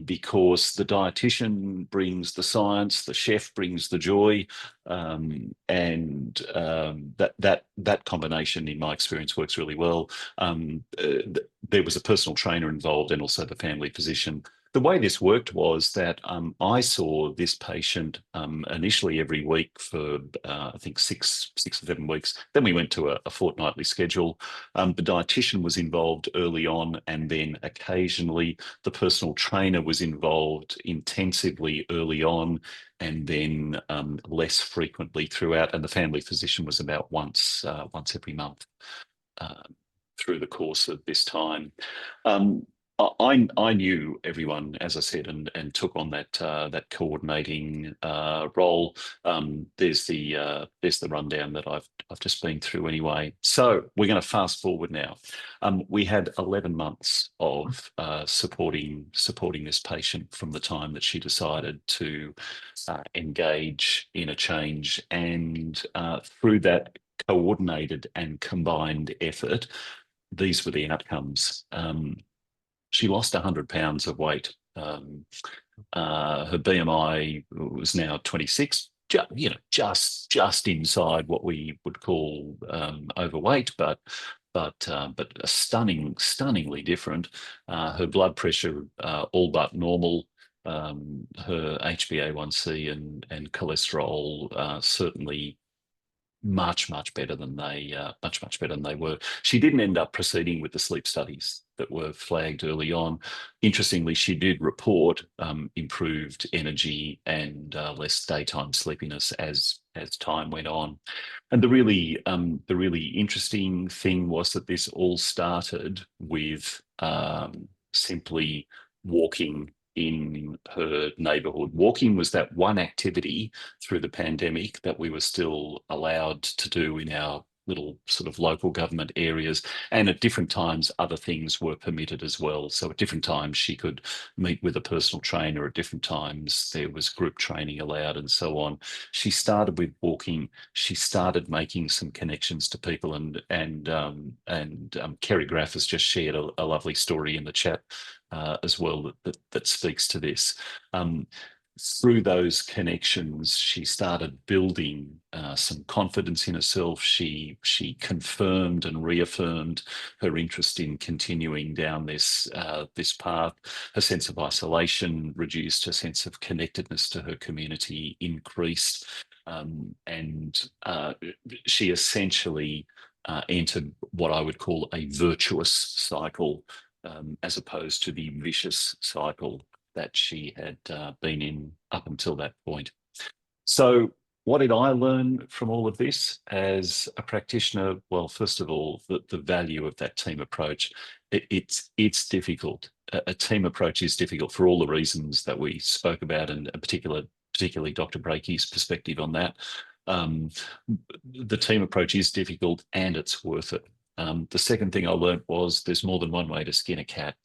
because the dietitian brings the science, the chef brings the joy, and that combination, in my experience, works really well. There was a personal trainer involved and also the family physician. The way this worked was that I saw this patient initially every week for I think six or 7 weeks. Then we went to a fortnightly schedule. The dietitian was involved early on, and then occasionally the personal trainer was involved intensively early on, and then less frequently throughout. And the family physician was about once every month through the course of this time. I knew everyone, as I said, and took on that coordinating role. There's the rundown that I've just been through anyway. So we're going to fast forward now. We had 11 months of supporting this patient from the time that she decided to engage in a change, and through that coordinated and combined effort, these were the outcomes. She lost 100 pounds of weight. Her BMI was now 26, just inside what we would call overweight, but stunningly different. Her blood pressure all but normal. Her HbA1c and cholesterol certainly much better than they were. She didn't end up proceeding with the sleep studies that were flagged early on. Interestingly, she did report improved energy and less daytime sleepiness as time went on. And the really interesting thing was that this all started with simply walking in her neighbourhood. Walking was that one activity through the pandemic that we were still allowed to do in our little sort of local government areas, and at different times other things were permitted as well. So at different times she could meet with a personal trainer, at different times there was group training allowed, and so on. She started with walking. She started making some connections to people, and Kerry Graff has just shared a lovely story in the chat as well that speaks to this. Through those connections, she started building some confidence in herself. She confirmed and reaffirmed her interest in continuing down this path. Her sense of isolation reduced. Her sense of connectedness to her community increased, and she essentially entered what I would call a virtuous cycle, as opposed to the vicious cycle that she had been in up until that point. So what did I learn from all of this as a practitioner? Well, first of all, the value of that team approach. It's difficult. A team approach is difficult for all the reasons that we spoke about, and particularly Dr. Brakey's perspective on that. The team approach is difficult, and it's worth it. The second thing I learned was there's more than one way to skin a cat.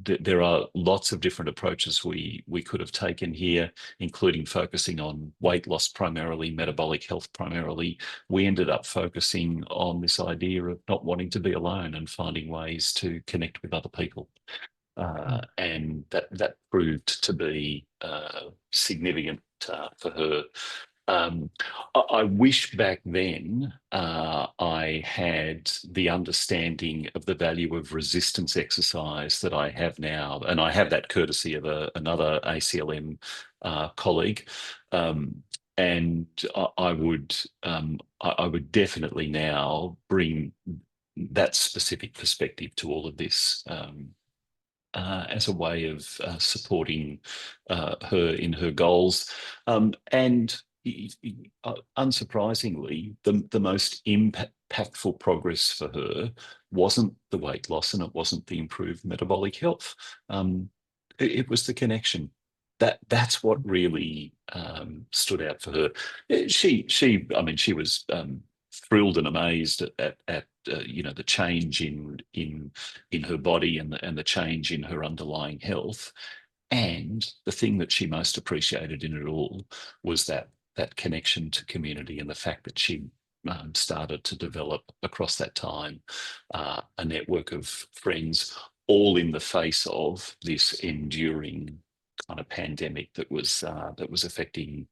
There are lots of different approaches we could have taken here, including focusing on weight loss primarily, metabolic health primarily. We ended up focusing on this idea of not wanting to be alone and finding ways to connect with other people. And that proved to be significant for her. I wish back then I had the understanding of the value of resistance exercise that I have now, and I have that courtesy of another ACLM colleague. And I would definitely now bring that specific perspective to all of this as a way of supporting her in her goals. And unsurprisingly, the most impactful progress for her wasn't the weight loss and it wasn't the improved metabolic health. It was the connection. That's what really stood out for her. I mean, she was thrilled and amazed at you know, the change in her body and the change in her underlying health. And the thing that she most appreciated in it all was that connection to community and the fact that she started to develop across that time a network of friends, all in the face of this enduring kind of pandemic that was affecting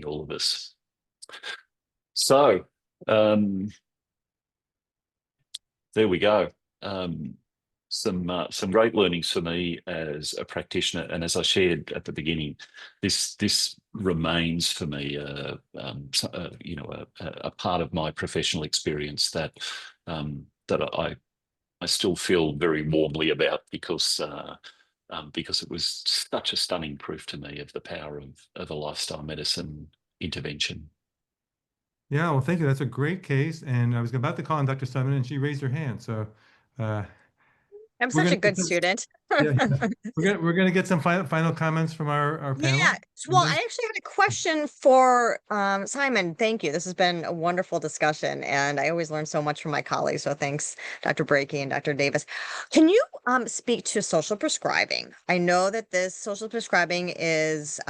all of us. So there we go. Some great learnings for me as a practitioner, and as I shared at the beginning, this remains for me you know, a part of my professional experience that I still feel very warmly about, because it was such a stunning proof to me of the power of a lifestyle medicine intervention. Yeah, well, thank you. That's a great case. And I was about to call on Dr. Simon, and she raised her hand. So I'm we're such a gonna good student. yeah, we're gonna get some final comments from our panel. Yeah. Well, I actually had a question for Simon. Thank you. This has been a wonderful discussion, and I always learn so much from my colleagues. So thanks, Dr. Brakey and Dr. Davis. Can you speak to social prescribing? I know that this social prescribing is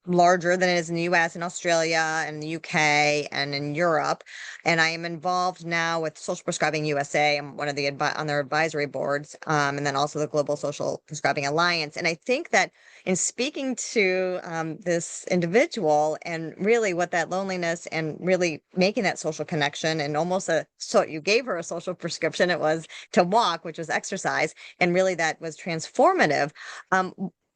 larger than it is in the US and Australia and the UK and in Europe. And I am involved now with Social Prescribing USA. I'm one of the on their advisory boards, and then also the Global Social Prescribing Alliance. And I think that in speaking to this individual and really what that loneliness and really making that social connection, and almost so you gave her a social prescription, it was to walk, which was exercise, and really that was transformative.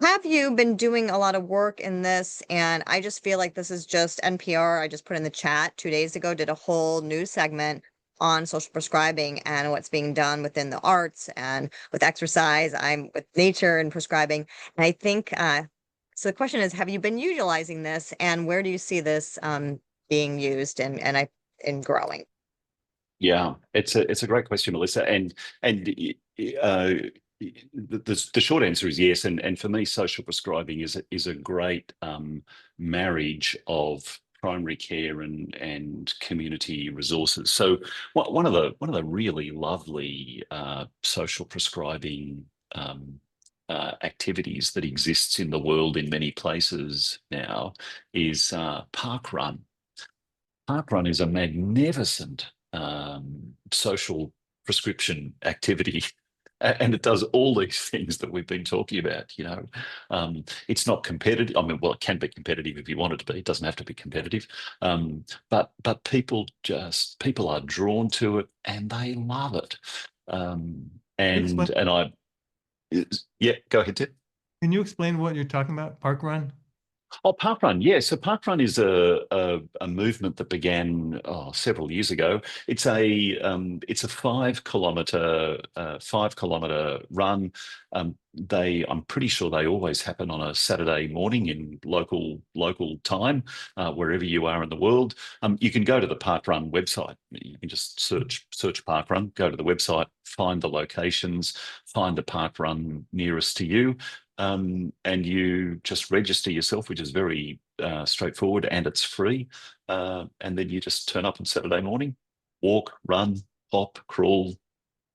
Have you been doing a lot of work in this? And I just feel like this is just NPR. I just put in the chat 2 days ago, did a whole news segment on social prescribing and what's being done within the arts and with exercise. I'm with nature and prescribing. And I think, so the question is, have you been utilizing this, and where do you see this being used and growing? Yeah, it's a great question, Melissa. And the short answer is yes. And for me, social prescribing is a great marriage of primary care and community resources. So one of the really lovely social prescribing activities that exists in the world in many places now is parkrun. Parkrun is a magnificent social prescription activity, and it does all these things that we've been talking about. You know, it's not competitive. I mean, well, it can be competitive if you want it to be. It doesn't have to be competitive. But people are drawn to it and they love it. Yeah, go ahead, Ted. Can you explain what you're talking about? Parkrun? Oh, parkrun, yeah. So parkrun is a movement that began several years ago. It's a 5 kilometer run. I'm pretty sure they always happen on a Saturday morning in local time, wherever you are in the world. You can go to the parkrun website. You can just search parkrun, go to the website, find the locations, find the parkrun nearest to you. And you just register yourself, which is very straightforward, and it's free. And then you just turn up on Saturday morning, walk, run, hop, crawl,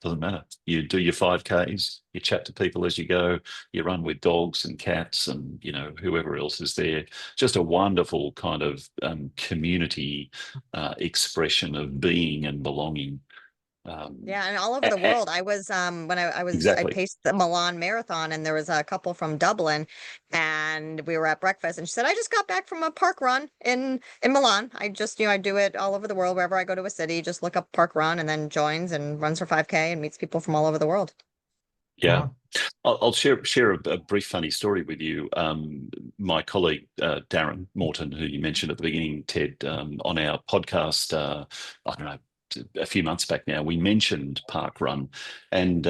doesn't matter. You do your 5Ks, you chat to people as you go, you run with dogs and cats and, you know, whoever else is there. Just a wonderful kind of community expression of being and belonging. Yeah, and all over the world. I was when I Exactly. paced the Milan Marathon, and there was a couple from Dublin, and we were at breakfast, and she said, "I just got back from a park run in Milan. I just, I do it all over the world wherever I go to a city. Just look up park run, and then joins and runs for 5K and meets people from all over the world." Yeah. I'll share a brief funny story with you. My colleague Darren Morton, who you mentioned at the beginning, Ted, on our podcast, I don't know, a few months back now, we mentioned parkrun, and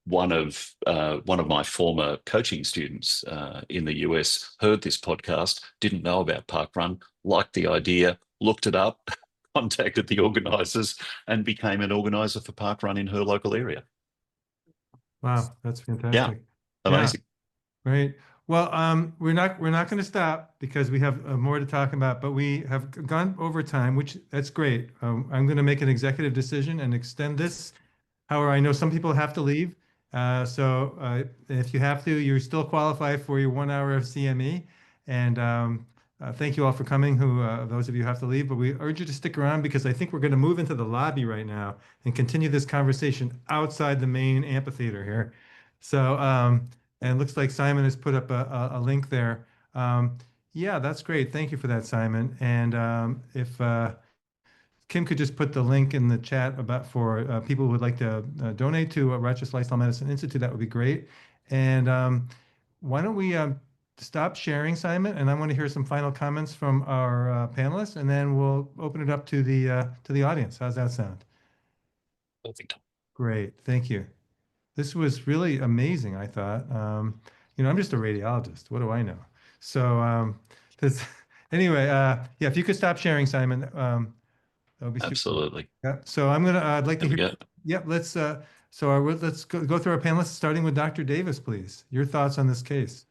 one of my former coaching students in the US heard this podcast, didn't know about parkrun, liked the idea, looked it up, contacted the organisers and became an organiser for parkrun in her local area. Wow, that's fantastic. Amazing. Yeah, right. Well, we're not going to stop because we have more to talk about, but we have gone over time, which that's great. I'm going to make an executive decision and extend this. However, I know some people have to leave. So if you have to, you still qualify for your 1 hour of CME. And thank you all for coming, those of you who have to leave. But we urge you to stick around because I think we're going to move into the lobby right now and continue this conversation outside the main amphitheater here. So, and it looks like Simon has put up a link there. Yeah, that's great. Thank you for that, Simon. And if Kim could just put the link in the chat for people who would like to donate to Rochester Lifestyle Medicine Institute, that would be great. And why don't we stop sharing, Simon? And I want to hear some final comments from our panelists, and then we'll open it up to the audience. How's that sound? Perfect. Great, thank you. This was really amazing, I thought. I'm just a radiologist. What do I know? So anyway, yeah, if you could stop sharing, Simon, that would be super. Absolutely. Yeah. So I'd like to There we hear. go. Yep. Let's go through our panelists, starting with Dr. Davis, please. Your thoughts on this case.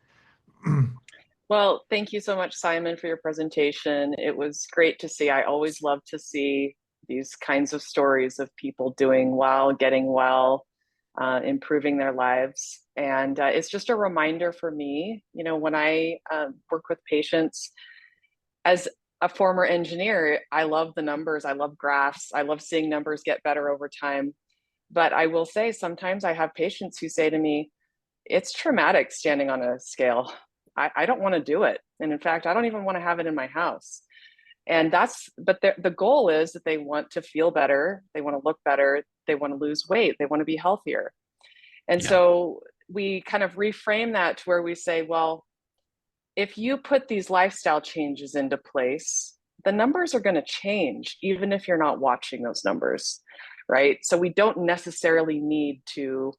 Well, thank you so much, Simon, for your presentation. It was great to see. I always love to see these kinds of stories of people doing well, getting well, improving their lives. And it's just a reminder for me, when I work with patients, as a former engineer, I love the numbers. I love graphs. I love seeing numbers get better over time. But I will say sometimes I have patients who say to me, it's traumatic standing on a scale. I don't want to do it. And in fact, I don't even want to have it in my house. And but the goal is that they want to feel better. They want to look better. They want to lose weight. They want to be healthier. And so we kind of reframe that to where we say, well, if you put these lifestyle changes into place, the numbers are going to change, even if you're not watching those numbers, right? So we don't necessarily need to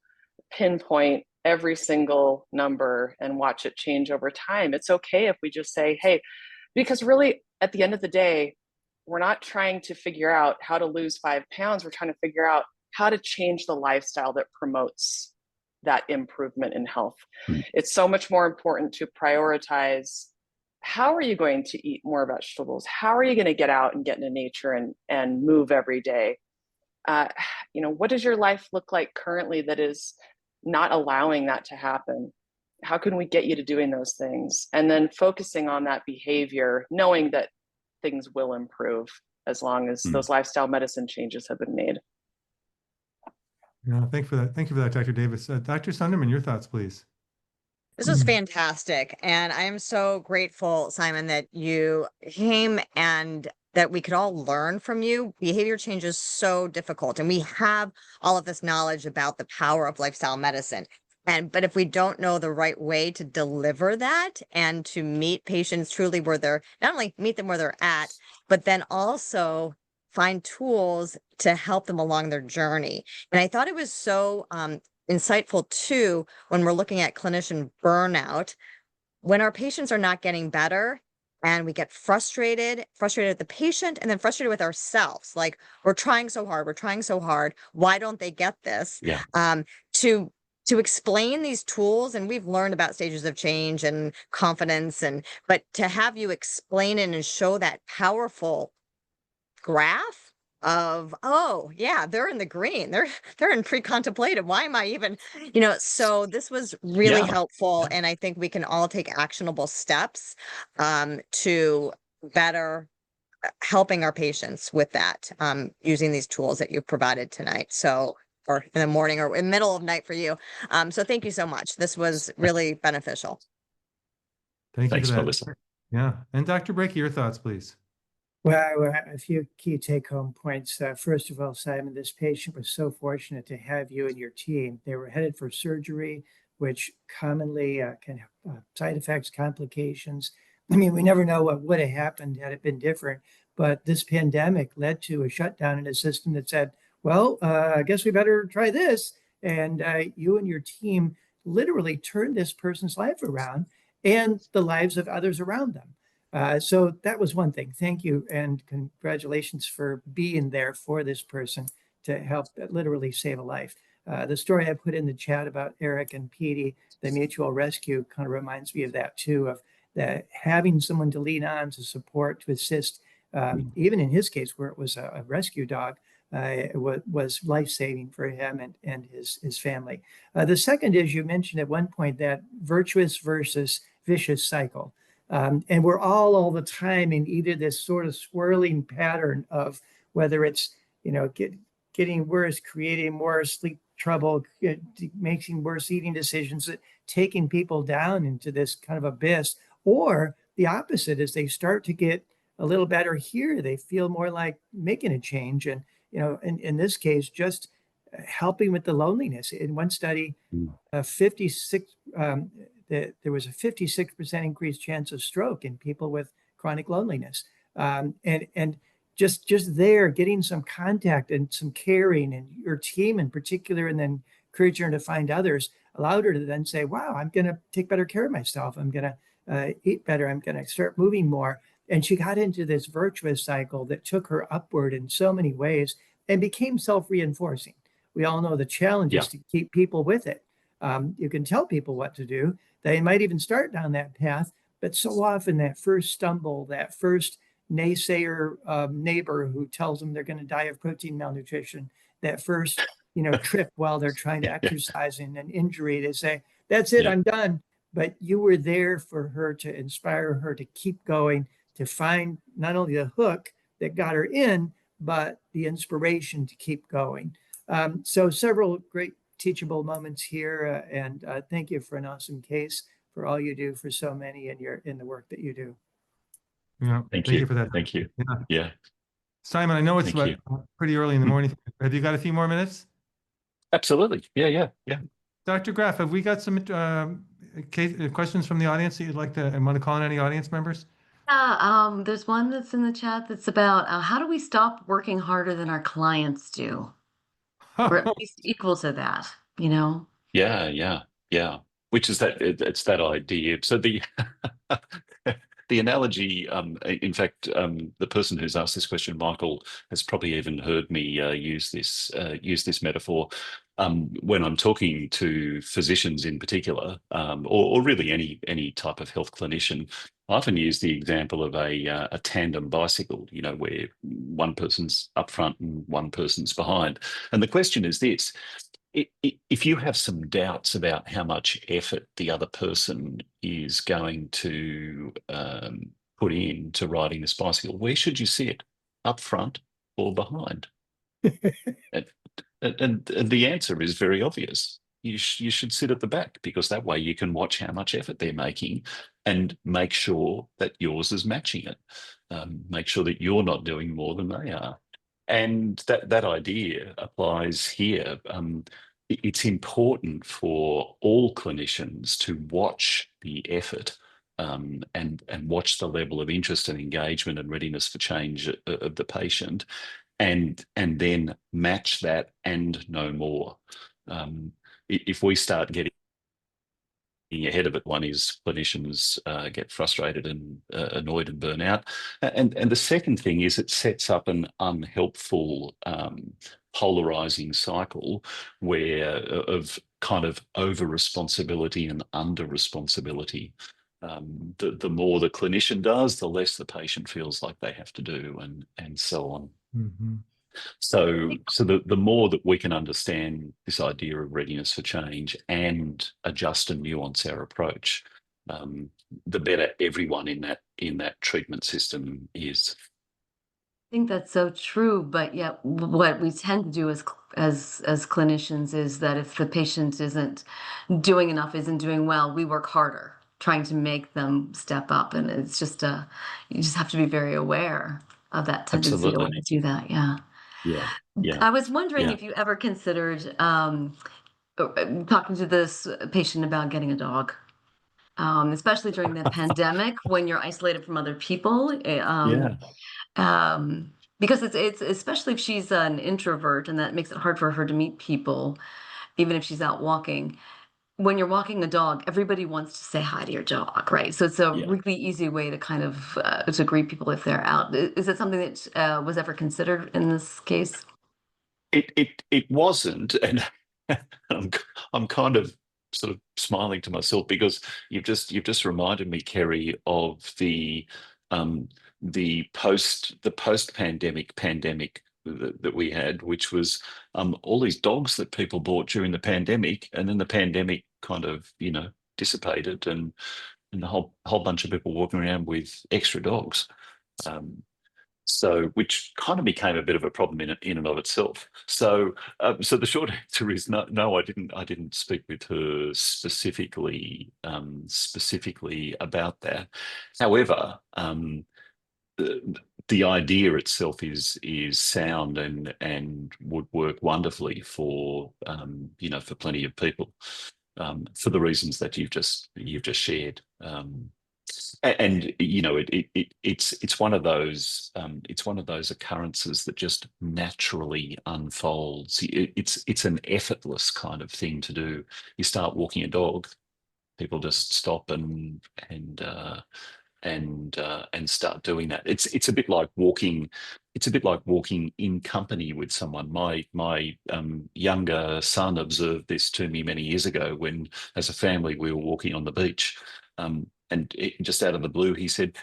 pinpoint every single number and watch it change over time. It's okay if we just say, hey, because really at the end of the day, we're not trying to figure out how to lose 5 pounds. We're trying to figure out how to change the lifestyle that promotes that improvement in health. It's so much more important to prioritize, how are you going to eat more vegetables? How are you going to get out and get into nature and move every day? What does your life look like currently that is not allowing that to happen? How can we get you to doing those things? And then focusing on that behavior, knowing that things will improve as long as those lifestyle medicine changes have been made. Yeah, thank you for that. Thank you for that, Dr. Davis. Dr. Sunderman, your thoughts, please. This was fantastic. And I am so grateful, Simon, that you came and that we could all learn from you. Behavior change is so difficult. And we have all of this knowledge about the power of lifestyle medicine. But if we don't know the right way to deliver that and to meet patients truly where they're, not only meet them where they're at, but then also find tools to help them along their journey. And I thought it was so insightful too, when we're looking at clinician burnout, when our patients are not getting better and we get frustrated at the patient and then frustrated with ourselves. Like, we're trying so hard. Why don't they get this? Yeah. To explain these tools, and we've learned about stages of change and confidence, but to have you explain it and show that powerful graph of, oh yeah, they're in the green, they're in pre-contemplative, why am I even, so this was really helpful. And I think we can all take actionable steps to better helping our patients with that, using these tools that you've provided tonight. So, or in the morning or in the middle of night for you. So thank you so much. This was really beneficial. Thanks for that. Melissa. Yeah. And Dr. Breaky, your thoughts, please. Well, a few key take-home points. First of all, Simon, this patient was so fortunate to have you and your team. They were headed for surgery, which commonly can have side effects, complications. I mean, we never know what would have happened had it been different. But this pandemic led to a shutdown in a system that said, well, I guess we better try this. And you and your team literally turned this person's life around and the lives of others around them. So that was one thing. Thank you and congratulations for being there for this person to help literally save a life. The story I put in the chat about Eric and Petey, the mutual rescue, kind of reminds me of that too, of that having someone to lean on, to support, to assist. Even in his case, where it was a rescue dog, it was life-saving for him and his family. The second is, you mentioned at one point that virtuous versus vicious cycle. And we're all the time in either this sort of swirling pattern of whether it's, getting worse, creating more sleep trouble, making worse eating decisions, taking people down into this kind of abyss, or the opposite, as they start to get a little better here, they feel more like making a change. And, in this case, just helping with the loneliness. In one study, 56, there was a 56% increased chance of stroke in people with chronic loneliness. And just there, getting some contact and some caring, and your team in particular, and then encouraging her to find others, allowed her to then say, wow, I'm going to take better care of myself. I'm going to eat better. I'm going to start moving more. And she got into this virtuous cycle that took her upward in so many ways and became self-reinforcing. We all know the challenge is to keep people with it. You can tell people what to do. They might even start down that path, but so often that first stumble, that first naysayer neighbor who tells them they're going to die of protein malnutrition, that first trip while they're trying to exercise and an injury, they say, that's it, I'm done. But you were there for her, to inspire her to keep going, to find not only the hook that got her in, but the inspiration to keep going. So several great teachable moments here, and thank you for an awesome case, for all you do for so many in the work that you do. Yeah, thank you for that. Thank you. Yeah. Simon, I know it's pretty early in the morning. Have you got a few more minutes? Absolutely. Yeah. Dr. Graff, have we got some questions from the audience that you'd like to, and want to call on any audience members? Yeah, there's one that's in the chat that's about how do we stop working harder than our clients do, or at least equal to that, Yeah. Which is that it's that idea. So the the analogy, in fact, the person who's asked this question, Michael, has probably even heard me use this metaphor when I'm talking to physicians in particular, or really any type of health clinician. I often use the example of a tandem bicycle, where one person's up front and one person's behind. And the question is this: if you have some doubts about how much effort the other person is going to put into riding this bicycle, where should you sit? Up front or behind? and the answer is very obvious. You should sit at the back, because that way you can watch how much effort they're making and make sure that yours is matching it. Make sure that you're not doing more than they are. And that idea applies here. It's important for all clinicians to watch the effort and watch the level of interest and engagement and readiness for change of the patient, and then match that and no more. If we start getting ahead of it, one is clinicians get frustrated and annoyed and burn out. And the second thing is it sets up an unhelpful polarizing cycle of kind of over responsibility and under responsibility. The more the clinician does, the less the patient feels like they have to do, and so on. Mm-hmm. So the more that we can understand this idea of readiness for change and adjust and nuance our approach, the better everyone in that treatment system is. I think that's so true, but yet what we tend to do as clinicians is that if the patient isn't doing enough, isn't doing well, we work harder trying to make them step up, and it's just you just have to be very aware of that tendency to want to do that. Yeah. I was wondering if you ever considered talking to this patient about getting a dog, especially during the pandemic when you're isolated from other people. Because it's especially if she's an introvert, and that makes it hard for her to meet people, even if she's out walking. when you're walking a dog, everybody wants to say hi to your dog, right? So it's a Yeah. really easy way to kind of to greet people if they're out. Is it something that was ever considered in this case? It wasn't, and I'm kind of sort of smiling to myself because you've just reminded me, Kerry, of the post pandemic that we had, which was all these dogs that people bought during the pandemic, and then the pandemic kind of dissipated, and a whole bunch of people walking around with extra dogs. So, which kind of became a bit of a problem in and of itself. So, so the short answer is no, no, I didn't speak with her specifically about that. However, the idea itself is sound and would work wonderfully for for plenty of people, for the reasons that you've just shared. And it's one of those occurrences that just naturally unfolds. It's an effortless kind of thing to do. You start walking a dog, people just stop and start doing that. It's a bit like walking. It's a bit like walking in company with someone. My younger son observed this to me many years ago when, as a family, we were walking on the beach, and just out of the blue, he said,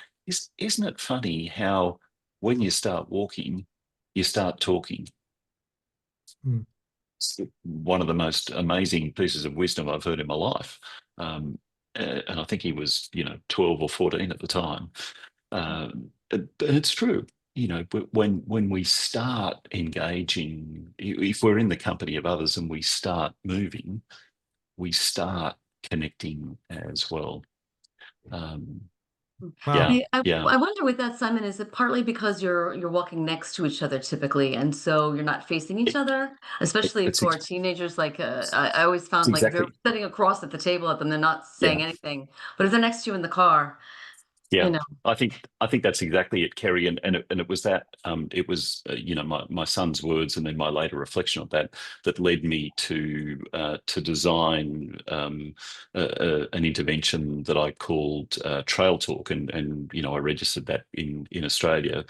"Isn't it funny how when you start walking, you start talking?" Mm. It's one of the most amazing pieces of wisdom I've heard in my life. And I think he was, 12 or 14 at the time. But it's true. When we start engaging, if we're in the company of others and we start moving, we start connecting as well. Wow. I wonder with that, Simon, is it partly because you're walking next to each other typically, and so you're not facing each It- other, especially it's for teenagers? Like I always found like they're exactly. sitting across at the table at them, they're not Yeah. saying anything. But if they're next to you in the car, Yeah, you know, I think that's exactly it, Kerry, and it was that it was my son's words and then my later reflection on that led me to design an intervention that I called Trail Talk, and I registered that in Australia.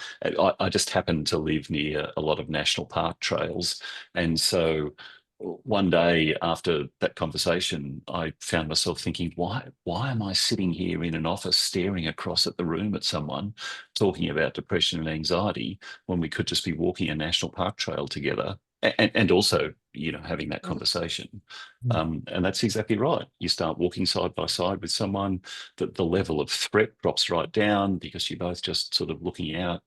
I just happened to live near a lot of national park trails, and so one day after that conversation, I found myself thinking, why am I sitting here in an office staring across at the room at someone talking about depression and anxiety when we could just be walking a national park trail together, and also, having that conversation. And that's exactly right. You start walking side by side with someone, that the level of threat drops right down because you're both just sort of looking out.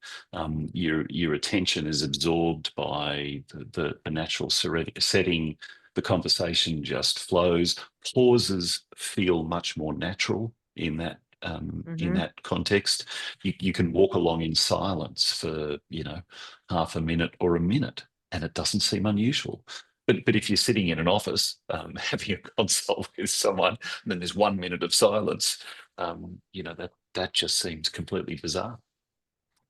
Your attention is absorbed by the natural setting. The conversation just flows. Pauses feel much more natural in that context. You can walk along in silence for half a minute or a minute, and it doesn't seem unusual. But if you're sitting in an office having a consult with someone, and then there's 1 minute of silence, that just seems completely bizarre.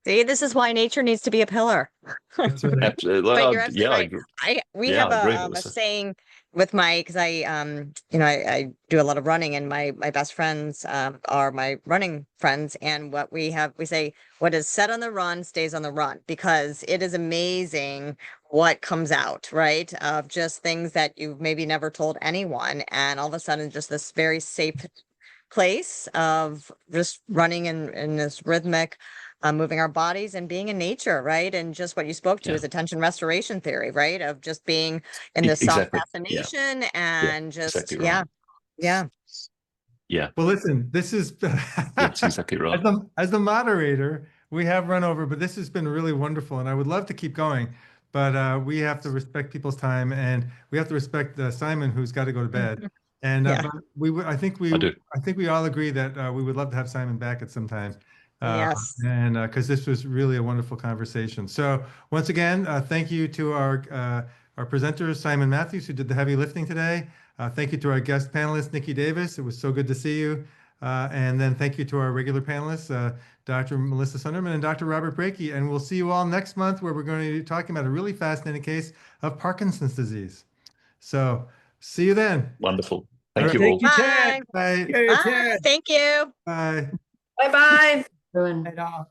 See, this is why nature needs to be a pillar. That's right. Absolutely. But Well, you're absolutely right. We have I agree, a Melissa. saying with because I do a lot of running, and my best friends are my running friends, and we say, what is said on the run stays on the run, because it is amazing what comes out, right? Of just things that you've maybe never told anyone, and all of a sudden just this very safe place of just running in this rhythmic, moving our bodies and being in nature, right? And just what you spoke to Yeah. is attention restoration theory, right? Of just being in this soft Exactly. Yeah. fascination and just, Exactly right. yeah. Yeah. Well, listen, this is That's exactly right. as the moderator, we have run over, but this has been really wonderful, and I would love to keep going, but we have to respect people's time, and we have to respect Simon, who's got to go to bed. And Yeah. but I think I do. we all agree that we would love to have Simon back at some time. Yes. And because this was really a wonderful conversation. So once again, thank you to our presenter, Simon Matthews, who did the heavy lifting today. Thank you to our guest panelist, Niki Davis. It was so good to see you. And then thank you to our regular panelists, Dr. Melissa Sunderman and Dr. Robert Brakey. And we'll see you all next month, where we're going to be talking about a really fascinating case of Parkinson's disease. So see you then. Wonderful. Thank you Thank all. you, Ted. Bye. Yeah, Bye. Ted. Thank you. Bye. Bye-bye. Ruin. Right off.